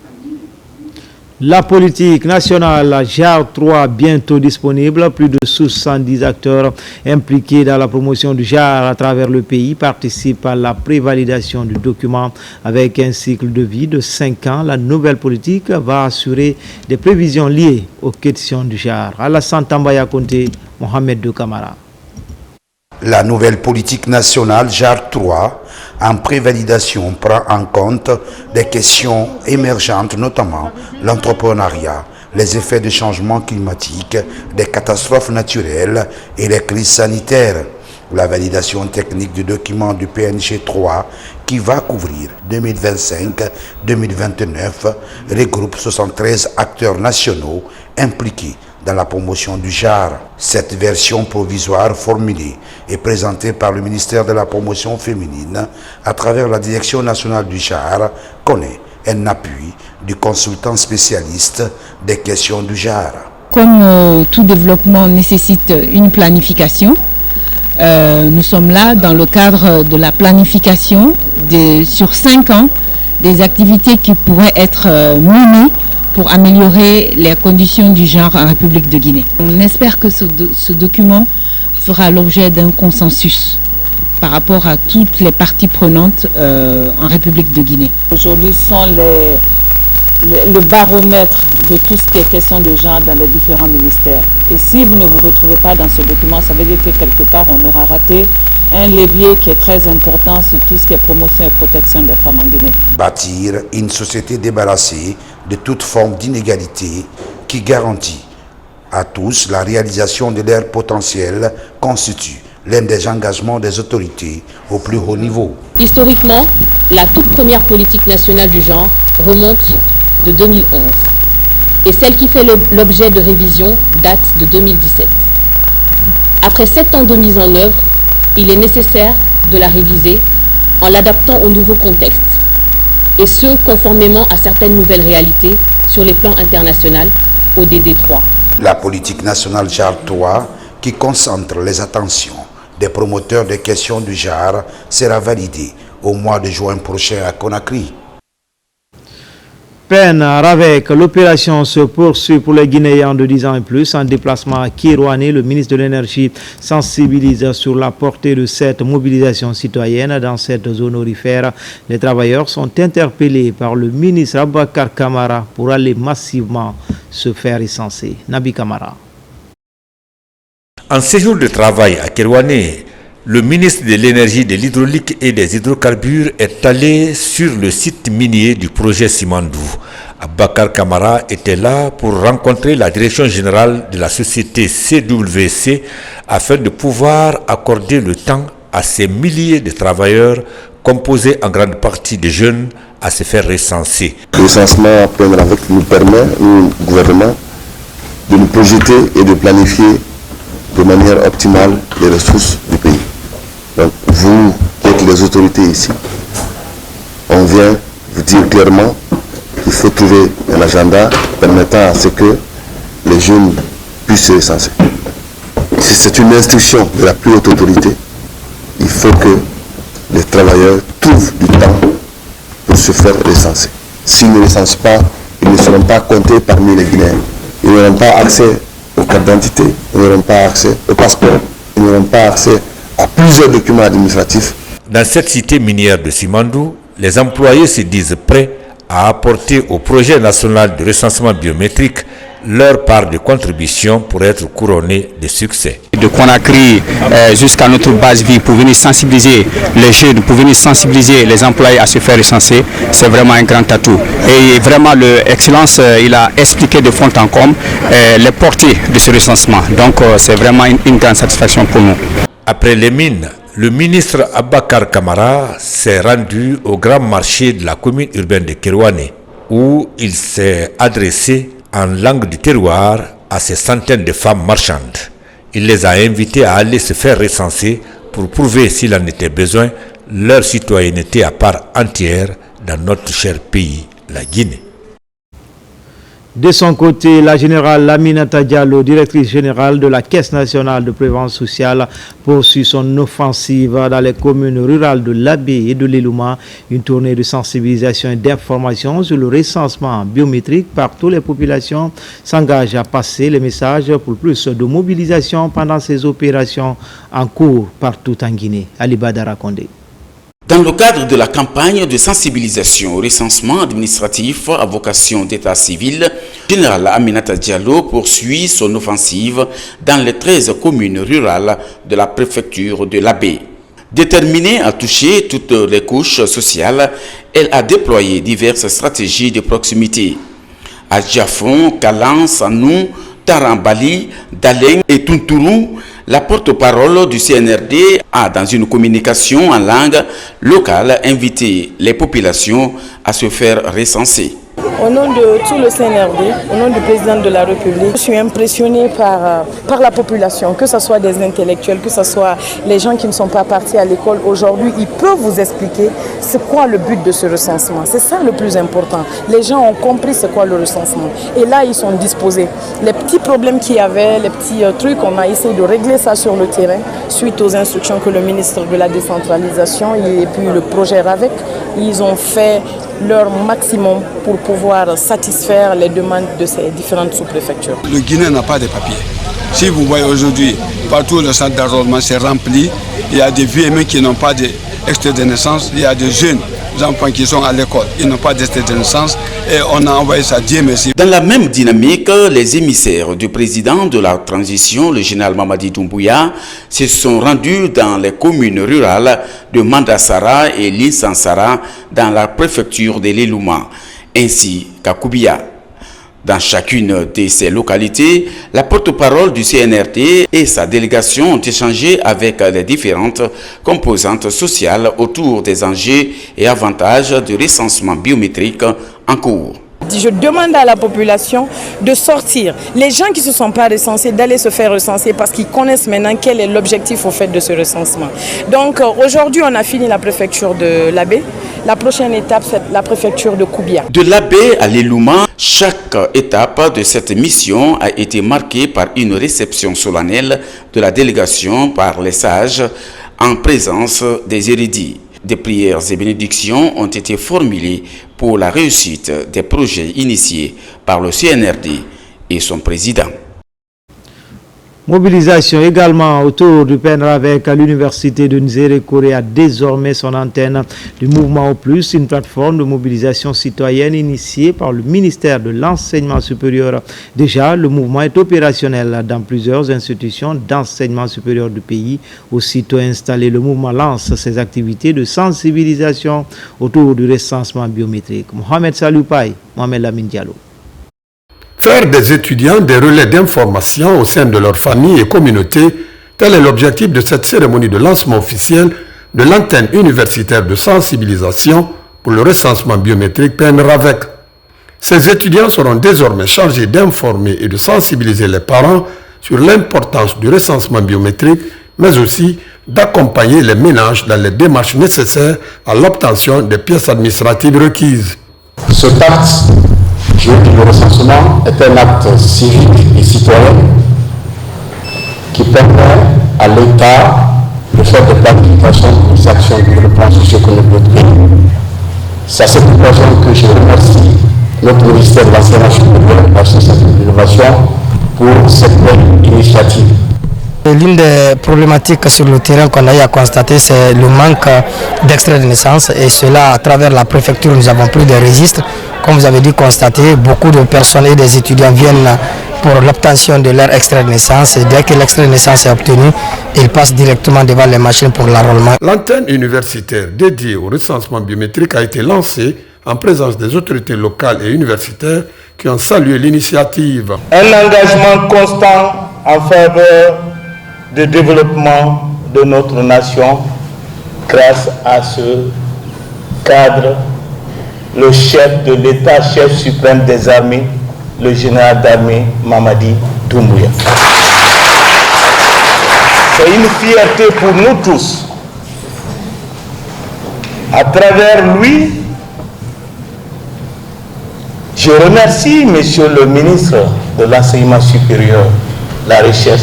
La politique nationale JAR 3 bientôt disponible. Plus de 70 acteurs impliqués dans la promotion du JAR à travers le pays participent à la prévalidation du document. Avec un cycle de vie de 5 ans, la nouvelle politique va assurer des prévisions liées aux questions du JAR. Alassane Tambaya Conté, Mohamed De Camara. La nouvelle politique nationale JAR 3 en prévalidation prend en compte des questions émergentes, notamment l'entrepreneuriat, les effets de changement climatique, des catastrophes naturelles et les crises sanitaires. La validation technique du document du PNG 3 qui va couvrir 2025-2029 regroupe 73 acteurs nationaux impliqués dans la promotion du JAR. Cette version provisoire formulée et présentée par le ministère de la Promotion féminine à travers la Direction nationale du JAR connaît un appui du consultant spécialiste des questions du JAR. Comme tout développement nécessite une planification, nous sommes là dans le cadre de la planification sur 5 ans des activités qui pourraient être menées pour améliorer les conditions du genre en République de Guinée. On espère que ce document fera l'objet d'un consensus par rapport à toutes les parties prenantes en République de Guinée. Aujourd'hui, ce sont le baromètre de tout ce qui est question de genre dans les différents ministères. Et si vous ne vous retrouvez pas dans ce document, ça veut dire que quelque part, on aura raté un levier qui est très important sur tout ce qui est promotion et protection des femmes en Guinée. Bâtir une société débarrassée de toute forme d'inégalité qui garantit à tous la réalisation de leur potentiel constitue l'un des engagements des autorités au plus haut niveau. Historiquement, la toute première politique nationale du genre remonte de 2011 et celle qui fait l'objet de révision date de 2017. Après 7 ans de mise en œuvre, il est nécessaire de la réviser en l'adaptant au nouveau contexte, et ce, conformément à certaines nouvelles réalités sur les plans internationaux au DD3. La politique nationale JAR 3, qui concentre les attentions des promoteurs des questions du JAR, sera validée au mois de juin prochain à Conakry. Peine avec l'opération se poursuit pour les Guinéens de 10 ans et plus. En déplacement à Kirouané, le ministre de l'Énergie sensibilise sur la portée de cette mobilisation citoyenne dans cette zone aurifère. Les travailleurs sont interpellés par le ministre Abakar Kamara pour aller massivement se faire recenser. Nabi Kamara. En séjour de travail à Kirouané, le ministre de l'Énergie, de l'Hydraulique et des Hydrocarbures est allé sur le site minier du projet Simandou. Abakar Kamara était là pour rencontrer la direction générale de la société CWC afin de pouvoir accorder le temps à ces milliers de travailleurs composés en grande partie de jeunes à se faire recenser. Le recensement nous permet, au gouvernement, de nous projeter et de planifier de manière optimale les ressources du pays. Donc vous, qui êtes les autorités ici, on vient vous dire clairement qu'il faut trouver un agenda permettant à ce que les jeunes puissent se recenser. Si c'est une instruction de la plus haute autorité, il faut que les travailleurs trouvent du temps pour se faire recenser. S'ils ne recensent pas, ils ne seront pas comptés parmi les Guinéens. Ils n'auront pas accès aux cartes d'identité, ils n'auront pas accès au passeport, ils n'auront pas accès à plusieurs documents administratifs. Dans cette cité minière de Simandou, les employés se disent prêts à apporter au projet national de recensement biométrique leur part de contribution pour être couronnés de succès. De Conakry jusqu'à notre base vie pour venir sensibiliser les jeunes, pour venir sensibiliser les employés à se faire recenser, c'est vraiment un grand atout. Et vraiment, l'Excellence, il a expliqué de fond en comble les portées de ce recensement. Donc c'est vraiment une grande satisfaction pour nous. Après les mines, le ministre Abakar Kamara s'est rendu au grand marché de la commune urbaine de Kerouané, où il s'est adressé en langue du terroir à ces centaines de femmes marchandes. Il les a invitées à aller se faire recenser pour prouver, s'il en était besoin, leur citoyenneté à part entière dans notre cher pays, la Guinée. De son côté, la générale Aminata Diallo, directrice générale de la Caisse nationale de prévention sociale, poursuit son offensive dans les communes rurales de l'Abbé et de l'Elouma. Une tournée de sensibilisation et d'information sur le recensement biométrique par toutes les populations s'engage à passer les messages pour plus de mobilisation pendant ces opérations en cours partout en Guinée. Ali Badara Kondé. Dans le cadre de la campagne de sensibilisation au recensement administratif à vocation d'état civil, Général Aminata Diallo poursuit son offensive dans les 13 communes rurales de la préfecture de l'Abbé. Déterminée à toucher toutes les couches sociales, elle a déployé diverses stratégies de proximité. À Djafon, Kalan, Sanou, Tarambali, Daleng et Tuntourou, la porte-parole du CNRD a, dans une communication en langue locale, invité les populations à se faire recenser. Au nom de tout le CNRD, au nom du président de la République, je suis impressionné par la population, que ce soit des intellectuels, que ce soit les gens qui ne sont pas partis à l'école aujourd'hui. Ils peuvent vous expliquer c'est quoi le but de ce recensement. C'est ça le plus important. Les gens ont compris c'est quoi le recensement. Et là, ils sont disposés. Les petits problèmes qu'il y avait, les petits trucs, on a essayé de régler ça sur le terrain suite aux instructions que le ministre de la décentralisation et puis le projet RAVEC, ils ont fait leur maximum pour pouvoir satisfaire les demandes de ces différentes sous-préfectures. Le Guinéen n'a pas de papier. Si vous voyez aujourd'hui, partout le centre d'enrôlement c'est rempli, il y a des vieux qui n'ont pas d'extrait de naissance, il y a des jeunes enfants qui sont à l'école, ils n'ont pas d'extrait de naissance et on a envoyé ça, Dieu merci. Dans la même dynamique, les émissaires du président de la transition, le général Mamadi Doumbouya, se sont rendus dans les communes rurales de Mandassara et Linsansara dans la préfecture de l'Elouma, ainsi qu'à Koubia. Dans chacune de ces localités, la porte-parole du CNRD et sa délégation ont échangé avec les différentes composantes sociales autour des enjeux et avantages du recensement biométrique en cours. Je demande à la population de sortir. Les gens qui ne se sont pas recensés, d'aller se faire recenser parce qu'ils connaissent maintenant quel est l'objectif au fait de ce recensement. Donc aujourd'hui, on a fini la préfecture de l'Abbé. La prochaine étape, c'est la préfecture de Koubia. De l'Abbé à l'Elouma, chaque étape de cette mission a été marquée par une réception solennelle de la délégation par les sages en présence des érudits. Des prières et bénédictions ont été formulées pour la réussite des projets initiés par le CNRD et son président. Mobilisation également autour du PENRAVEC à l'université de Nzérékoré a désormais son antenne. Du mouvement au plus, une plateforme de mobilisation citoyenne initiée par le ministère de l'Enseignement supérieur. Déjà, le mouvement est opérationnel dans plusieurs institutions d'enseignement supérieur du pays. Aussitôt installé, le mouvement lance ses activités de sensibilisation autour du recensement biométrique. Mohamed Saloupaï, Mohamed Lamine Diallo. Faire des étudiants des relais d'information au sein de leur famille et communauté, tel est l'objectif de cette cérémonie de lancement officiel de l'antenne universitaire de sensibilisation pour le recensement biométrique PENRAVEC. Ces étudiants seront désormais chargés d'informer et de sensibiliser les parents sur l'importance du recensement biométrique, mais aussi d'accompagner les ménages dans les démarches nécessaires à l'obtention des pièces administratives requises. Ce acte, le recensement, est un acte civique et citoyen qui permet à l'État de faire des planifications des actions de développement socio-économique de notre pays. C'est à cette occasion que je remercie notre ministère de l'Enseignement supérieur, de la Recherche et de l'Innovation pour cette belle initiative. L'une des problématiques sur le terrain qu'on a eu à constater, c'est le manque d'extrait de naissance, et cela à travers la préfecture. Nous avons pris des registres comme vous avez dit, constaté, beaucoup de personnes et des étudiants viennent pour l'obtention de leur extrait de naissance. Et dès que l'extrait de naissance est obtenu, ils passent directement devant les machines pour l'enrôlement. L'antenne universitaire dédiée au recensement biométrique a été lancée en présence des autorités locales et universitaires qui ont salué l'initiative. Un engagement constant en faveur du développement de notre nation grâce à ce cadre, le chef de l'État, chef suprême des armées, le général d'armée Mamadi Doumbouya. C'est une fierté pour nous tous. À travers lui, je remercie Monsieur le ministre de l'Enseignement supérieur, la recherche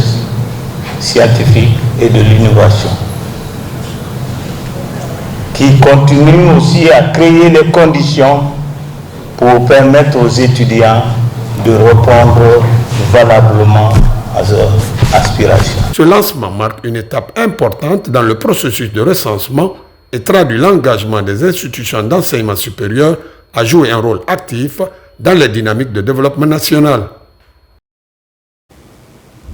scientifique et de l'innovation, qui continue aussi à créer les conditions pour permettre aux étudiants de répondre valablement à leurs aspirations. Ce lancement marque une étape importante dans le processus de recensement et traduit l'engagement des institutions d'enseignement supérieur à jouer un rôle actif dans les dynamiques de développement national.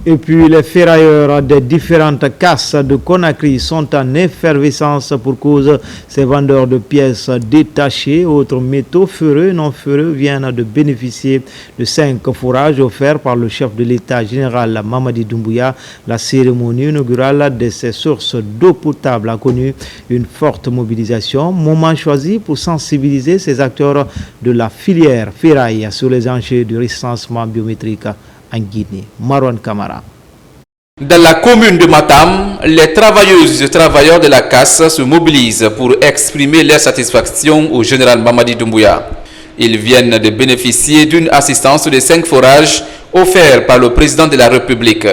Et puis les ferrailleurs des différentes casses de Conakry sont en effervescence pour cause ces vendeurs de pièces détachées. Autres métaux ferreux et non ferreux viennent de bénéficier de 5 fourrages offerts par le chef de l'État général Mamadi Doumbouya. La cérémonie inaugurale de ces sources d'eau potable a connu une forte mobilisation. Moment choisi pour sensibiliser ces acteurs de la filière ferraille sur les enjeux du recensement biométrique en Guinée. Marwan Kamara. Dans la commune de Matam, les travailleuses et travailleurs de la casse se mobilisent pour exprimer leur satisfaction au général Mamadi Doumbouya. Ils viennent de bénéficier d'une assistance de 5 forages offerts par le président de la République.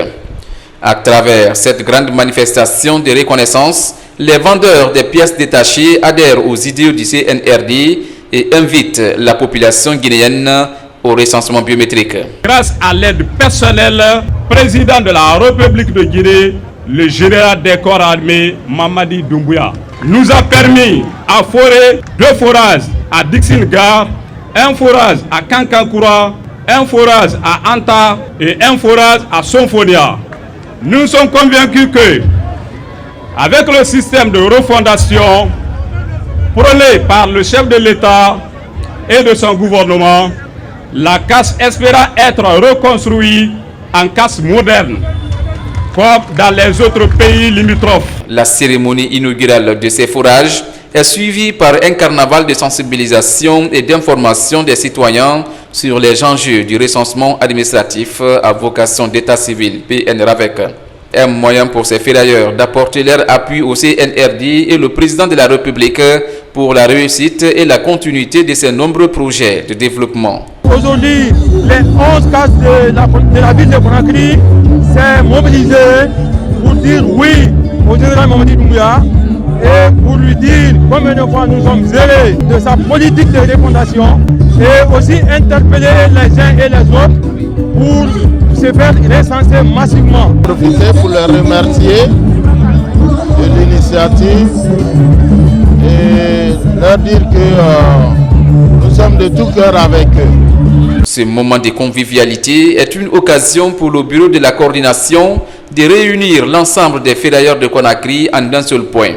À travers cette grande manifestation de reconnaissance, les vendeurs des pièces détachées adhèrent aux idées du CNRD et invitent la population guinéenne au recensement biométrique. Grâce à l'aide personnelle, président de la République de Guinée, le général des corps armés Mamadi Doumbouya, nous a permis à forer 2 forages à Dixingar, un forage à Kankankura, un forage à Anta et un forage à Sonfonia. Nous sommes convaincus que, avec le système de refondation prôné par le chef de l'État et de son gouvernement, la casse espéra être reconstruite en casse moderne, comme dans les autres pays limitrophes. La cérémonie inaugurale de ces forages est suivie par un carnaval de sensibilisation et d'information des citoyens sur les enjeux du recensement administratif à vocation d'état civil, PNRAVEC. Un moyen pour ces ferrailleurs d'apporter leur appui au CNRD et le président de la République pour la réussite et la continuité de ces nombreux projets de développement. Aujourd'hui, les 11 cases de la ville de Conakry s'est mobilisées pour dire oui au général Mamadi Doumbouya et pour lui dire combien de fois nous sommes zélés de sa politique de refondation et aussi interpeller les uns et les autres pour se faire recenser massivement. Profiter pour les remercier de l'initiative et leur dire que nous sommes de tout cœur avec eux. Ce moment de convivialité est une occasion pour le bureau de la coordination de réunir l'ensemble des ferrailleurs de Conakry en un seul point.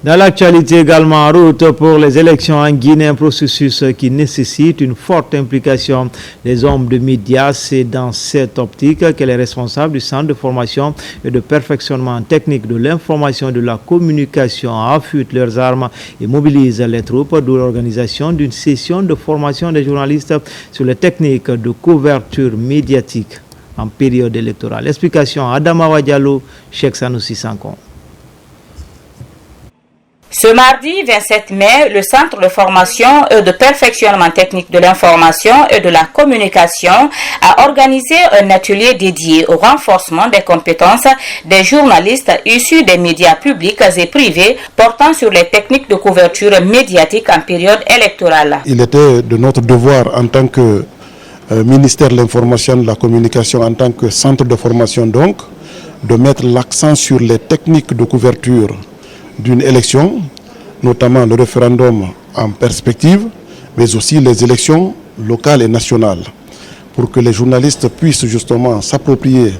Dans l'actualité également, en route pour les élections en Guinée, un processus qui nécessite une forte implication des hommes de médias. C'est dans cette optique que les responsables du Centre de formation et de perfectionnement technique de l'information et de la communication affûtent leurs armes et mobilisent les troupes, d'où l'organisation d'une session de formation des journalistes sur les techniques de couverture médiatique en période électorale. Explication Adama Diallo, Cheikh Sanoussi Sankon. Ce mardi 27 mai, le Centre de formation et de perfectionnement technique de l'information et de la communication a organisé un atelier dédié au renforcement des compétences des journalistes issus des médias publics et privés portant sur les techniques de couverture médiatique en période électorale. Il était de notre devoir en tant que ministère de l'information et de la communication, en tant que centre de formation donc, de mettre l'accent sur les techniques de couverture d'une élection, notamment le référendum en perspective, mais aussi les élections locales et nationales, pour que les journalistes puissent justement s'approprier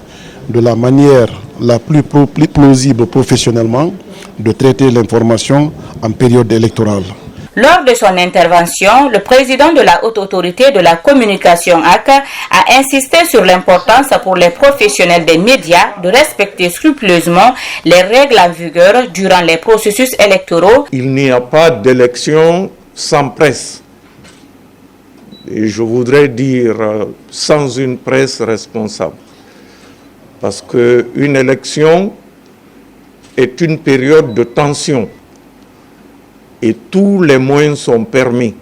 de la manière la plus plausible professionnellement de traiter l'information en période électorale. Lors de son intervention, le président de la Haute Autorité de la Communication AC a insisté sur l'importance pour les professionnels des médias de respecter scrupuleusement les règles en vigueur durant les processus électoraux. Il n'y a pas d'élection sans presse. Et je voudrais dire sans une presse responsable. Parce qu'une élection est une période de tension. Et tous les moyens sont permis,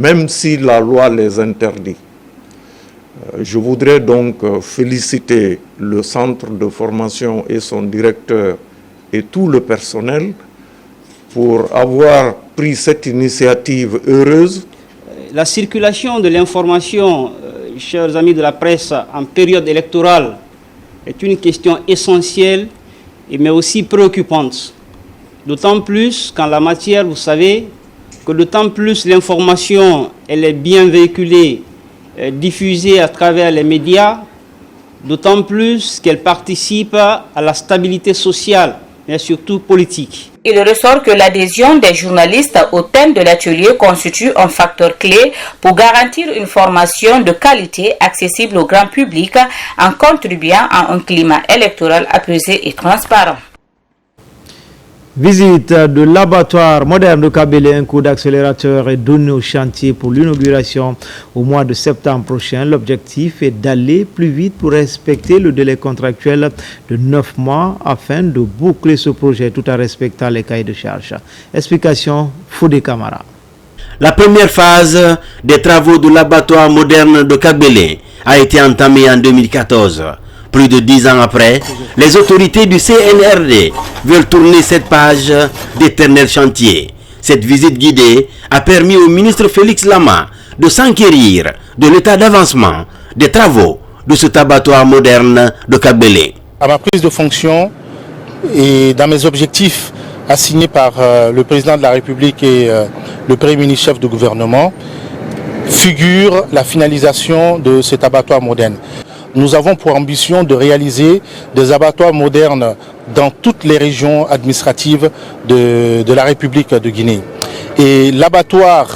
même si la loi les interdit. Je voudrais donc féliciter le centre de formation et son directeur et tout le personnel pour avoir pris cette initiative heureuse. La circulation de l'information, chers amis de la presse, en période électorale est une question essentielle mais aussi préoccupante. D'autant plus qu'en la matière, vous savez, que d'autant plus l'information elle est bien véhiculée, diffusée à travers les médias, d'autant plus qu'elle participe à la stabilité sociale, mais surtout politique. Il ressort que l'adhésion des journalistes au thème de l'atelier constitue un facteur clé pour garantir une formation de qualité accessible au grand public en contribuant à un climat électoral apaisé et transparent. Visite de l'abattoir moderne de Kabele, un coup d'accélérateur est donné au chantier pour l'inauguration au mois de septembre prochain. L'objectif est d'aller plus vite pour respecter le délai contractuel de 9 mois afin de boucler ce projet tout en respectant les cahiers de charge. Explication Fodé Camara. La première phase des travaux de l'abattoir moderne de Kabele a été entamée en 2014. Plus de 10 ans après, les autorités du CNRD veulent tourner cette page d'éternel chantier. Cette visite guidée a permis au ministre Félix Lama de s'enquérir de l'état d'avancement des travaux de cet abattoir moderne de Kabele. À ma prise de fonction et dans mes objectifs assignés par le président de la République et le Premier ministre chef de gouvernement, figure la finalisation de cet abattoir moderne. Nous avons pour ambition de réaliser des abattoirs modernes dans toutes les régions administratives de la République de Guinée. Et l'abattoir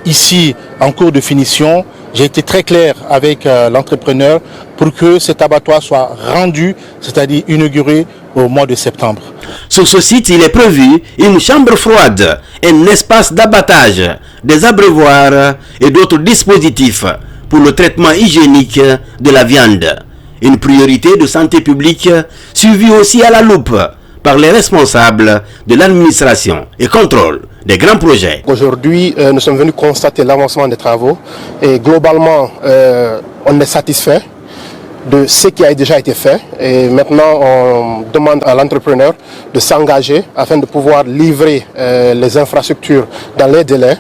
ici en cours de finition, j'ai été très clair avec l'entrepreneur pour que cet abattoir soit rendu, c'est-à-dire inauguré au mois de septembre. Sur ce site, il est prévu une chambre froide, un espace d'abattage, des abreuvoirs et d'autres dispositifs pour le traitement hygiénique de la viande. Une priorité de santé publique suivie aussi à la loupe par les responsables de l'administration et contrôle des grands projets. Aujourd'hui, nous sommes venus constater l'avancement des travaux et globalement, on est satisfait de ce qui a déjà été fait. Et maintenant, on demande à l'entrepreneur de s'engager afin de pouvoir livrer les infrastructures dans les délais.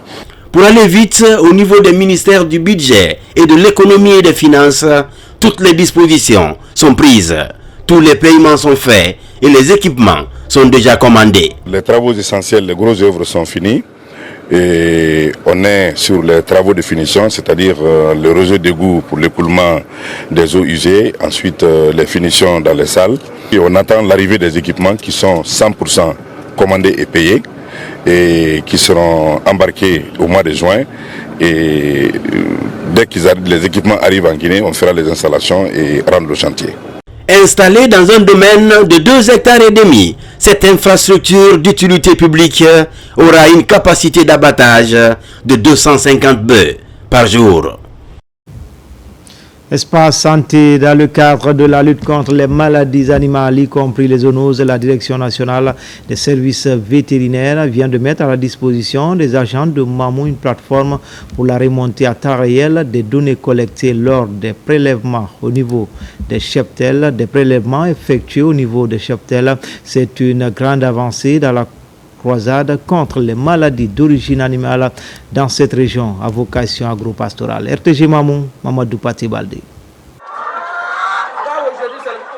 Pour aller vite au niveau des ministères du budget et de l'économie et des finances, toutes les dispositions sont prises. Tous les paiements sont faits et les équipements sont déjà commandés. Les travaux essentiels, les grosses œuvres sont finis. Et on est sur les travaux de finition, c'est-à-dire le réseau d'égout pour l'écoulement des eaux usées, ensuite les finitions dans les salles. Et on attend l'arrivée des équipements qui sont 100% commandés et payés et qui seront embarqués au mois de juin. Et dès que les équipements arrivent en Guinée, on fera les installations et rendre le chantier. Installée dans un domaine de 2,5 hectares, cette infrastructure d'utilité publique aura une capacité d'abattage de 250 bœufs par jour. Espace santé, dans le cadre de la lutte contre les maladies animales, y compris les zoonoses, la Direction nationale des services vétérinaires vient de mettre à la disposition des agents de Mamou une plateforme pour la remontée à temps réel des données collectées lors des prélèvements au niveau des cheptels, des prélèvements effectués au niveau des cheptels. C'est une grande avancée dans la croisade contre les maladies d'origine animale dans cette région à vocation agro-pastorale. RTG Mamou, Mamadou Pati Baldé.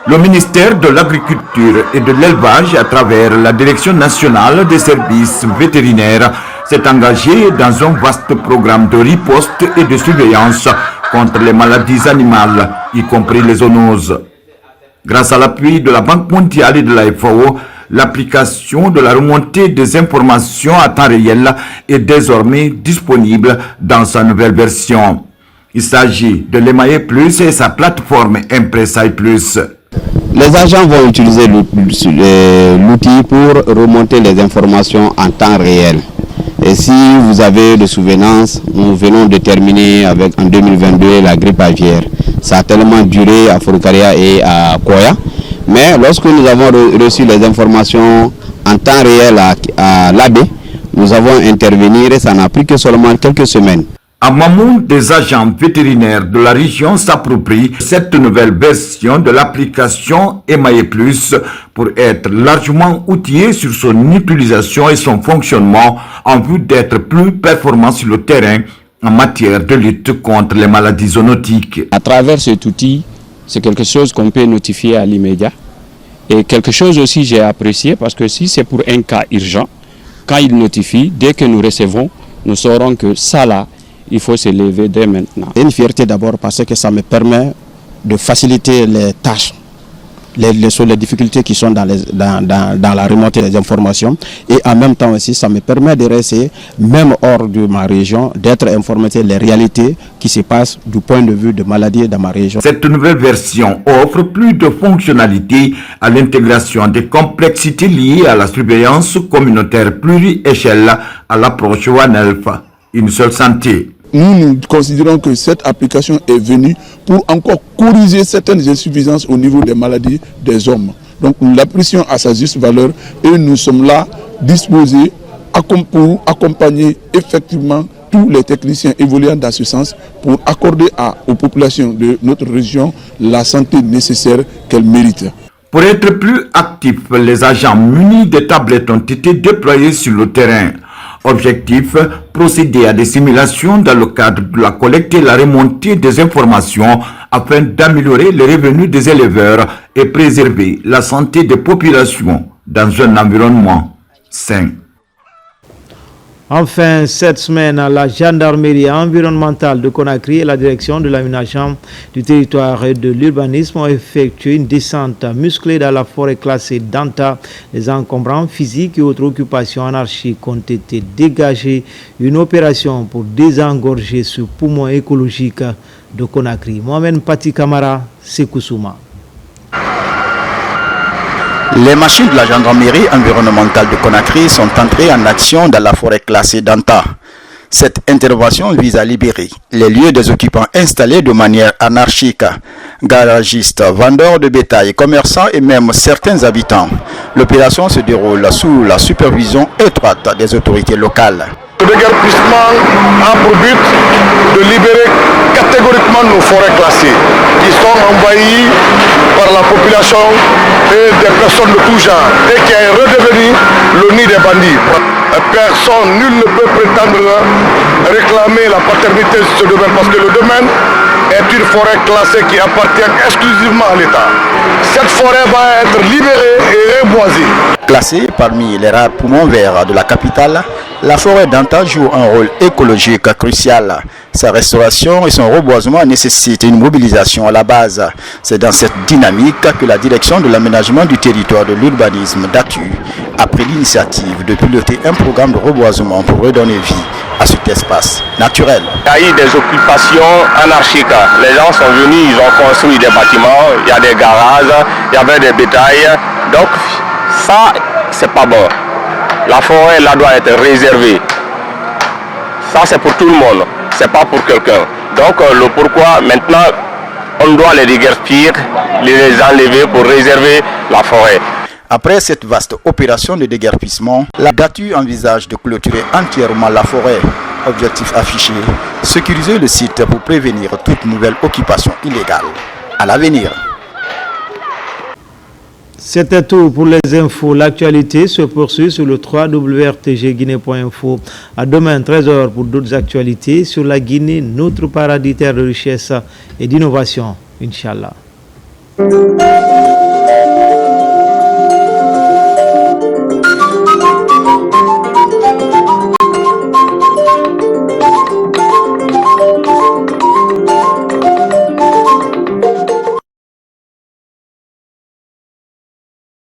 Le ministère de l'Agriculture et de l'Élevage, à travers la Direction nationale des services vétérinaires, s'est engagé dans un vaste programme de riposte et de surveillance contre les maladies animales, y compris les zoonoses. Grâce à l'appui de la Banque mondiale et de la FAO, l'application de la remontée des informations à temps réel est désormais disponible dans sa nouvelle version. Il s'agit de l'Emaye Plus et sa plateforme Impressaï Plus. Les agents vont utiliser l'outil pour remonter les informations en temps réel. Et si vous avez de souvenance, nous venons de terminer en 2022 la grippe aviaire. Ça a tellement duré à Fouroukaria et à Koya. Mais lorsque nous avons reçu les informations en temps réel à l'AB, nous avons intervenu et ça n'a pris que seulement quelques semaines. À Mamoun, des agents vétérinaires de la région s'approprient cette nouvelle version de l'application Emaye Plus pour être largement outillés sur son utilisation et son fonctionnement en vue d'être plus performants sur le terrain en matière de lutte contre les maladies zoonotiques. À travers cet outil, c'est quelque chose qu'on peut notifier à l'immédiat. Et quelque chose aussi j'ai apprécié parce que si c'est pour un cas urgent, quand il notifie, dès que nous recevons, nous saurons que ça là, il faut se lever dès maintenant. C'est une fierté d'abord parce que ça me permet de faciliter les tâches, les difficultés qui sont dans la remontée des informations. Et en même temps aussi, ça me permet de rester, même hors de ma région, d'être informé des réalités qui se passent du point de vue de maladies dans ma région. Cette nouvelle version offre plus de fonctionnalités à l'intégration des complexités liées à la surveillance communautaire pluriéchelle à l'approche One Health, une seule santé. Nous considérons que cette application est venue pour encore corriger certaines insuffisances au niveau des maladies des hommes. Donc nous l'apprécions à sa juste valeur et nous sommes là disposés pour accompagner effectivement tous les techniciens évoluant dans ce sens pour accorder aux populations de notre région la santé nécessaire qu'elles méritent. Pour être plus actifs, les agents munis de tablettes ont été déployés sur le terrain. Objectif, procéder à des simulations dans le cadre de la collecte et la remontée des informations afin d'améliorer les revenus des éleveurs et préserver la santé des populations dans un environnement sain. Enfin, cette semaine, la gendarmerie environnementale de Conakry et la direction de l'aménagement du territoire et de l'urbanisme ont effectué une descente musclée dans la forêt classée d'Anta. Les encombrants physiques et autres occupations anarchiques ont été dégagés. Une opération pour désengorger ce poumon écologique de Conakry. Mohamed Pati Kamara, Sekousouma. Les machines de la gendarmerie environnementale de Conakry sont entrées en action dans la forêt classée d'Anta. Cette intervention vise à libérer les lieux des occupants installés de manière anarchique, garagistes, vendeurs de bétail, commerçants et même certains habitants. L'opération se déroule sous la supervision étroite des autorités locales. Le déguerpissement a pour but de libérer catégoriquement nos forêts classées qui sont envahies par la population et des personnes de tout genre et qui est redevenu le nid des bandits. Personne, nul ne peut prétendre réclamer la paternité de ce domaine parce que le domaine est une forêt classée qui appartient exclusivement à l'État. Cette forêt va être libérée et reboisée. Classée parmi les rares poumons verts de la capitale, la forêt d'Anta joue un rôle écologique crucial. Sa restauration et son reboisement nécessitent une mobilisation à la base. C'est dans cette dynamique que la direction de l'aménagement du territoire de l'urbanisme d'Atu a pris l'initiative de piloter un programme de reboisement pour redonner vie à cet espace naturel. Il y a eu des occupations anarchiques. Les gens sont venus, ils ont construit des bâtiments, il y a des garages, il y avait des bétails. Donc ça, c'est pas bon. La forêt là doit être réservée. Ça c'est pour tout le monde, c'est pas pour quelqu'un. Donc le pourquoi maintenant on doit les déguerpir, les enlever pour réserver la forêt. Après cette vaste opération de déguerpissement, la DATU envisage de clôturer entièrement la forêt. Objectif affiché, sécuriser le site pour prévenir toute nouvelle occupation illégale à l'avenir. C'était tout pour les infos. L'actualité se poursuit sur le www.rtgguinée.info. À demain 13h pour d'autres actualités sur la Guinée, notre paradis terre de richesse et d'innovation. Inch'Allah.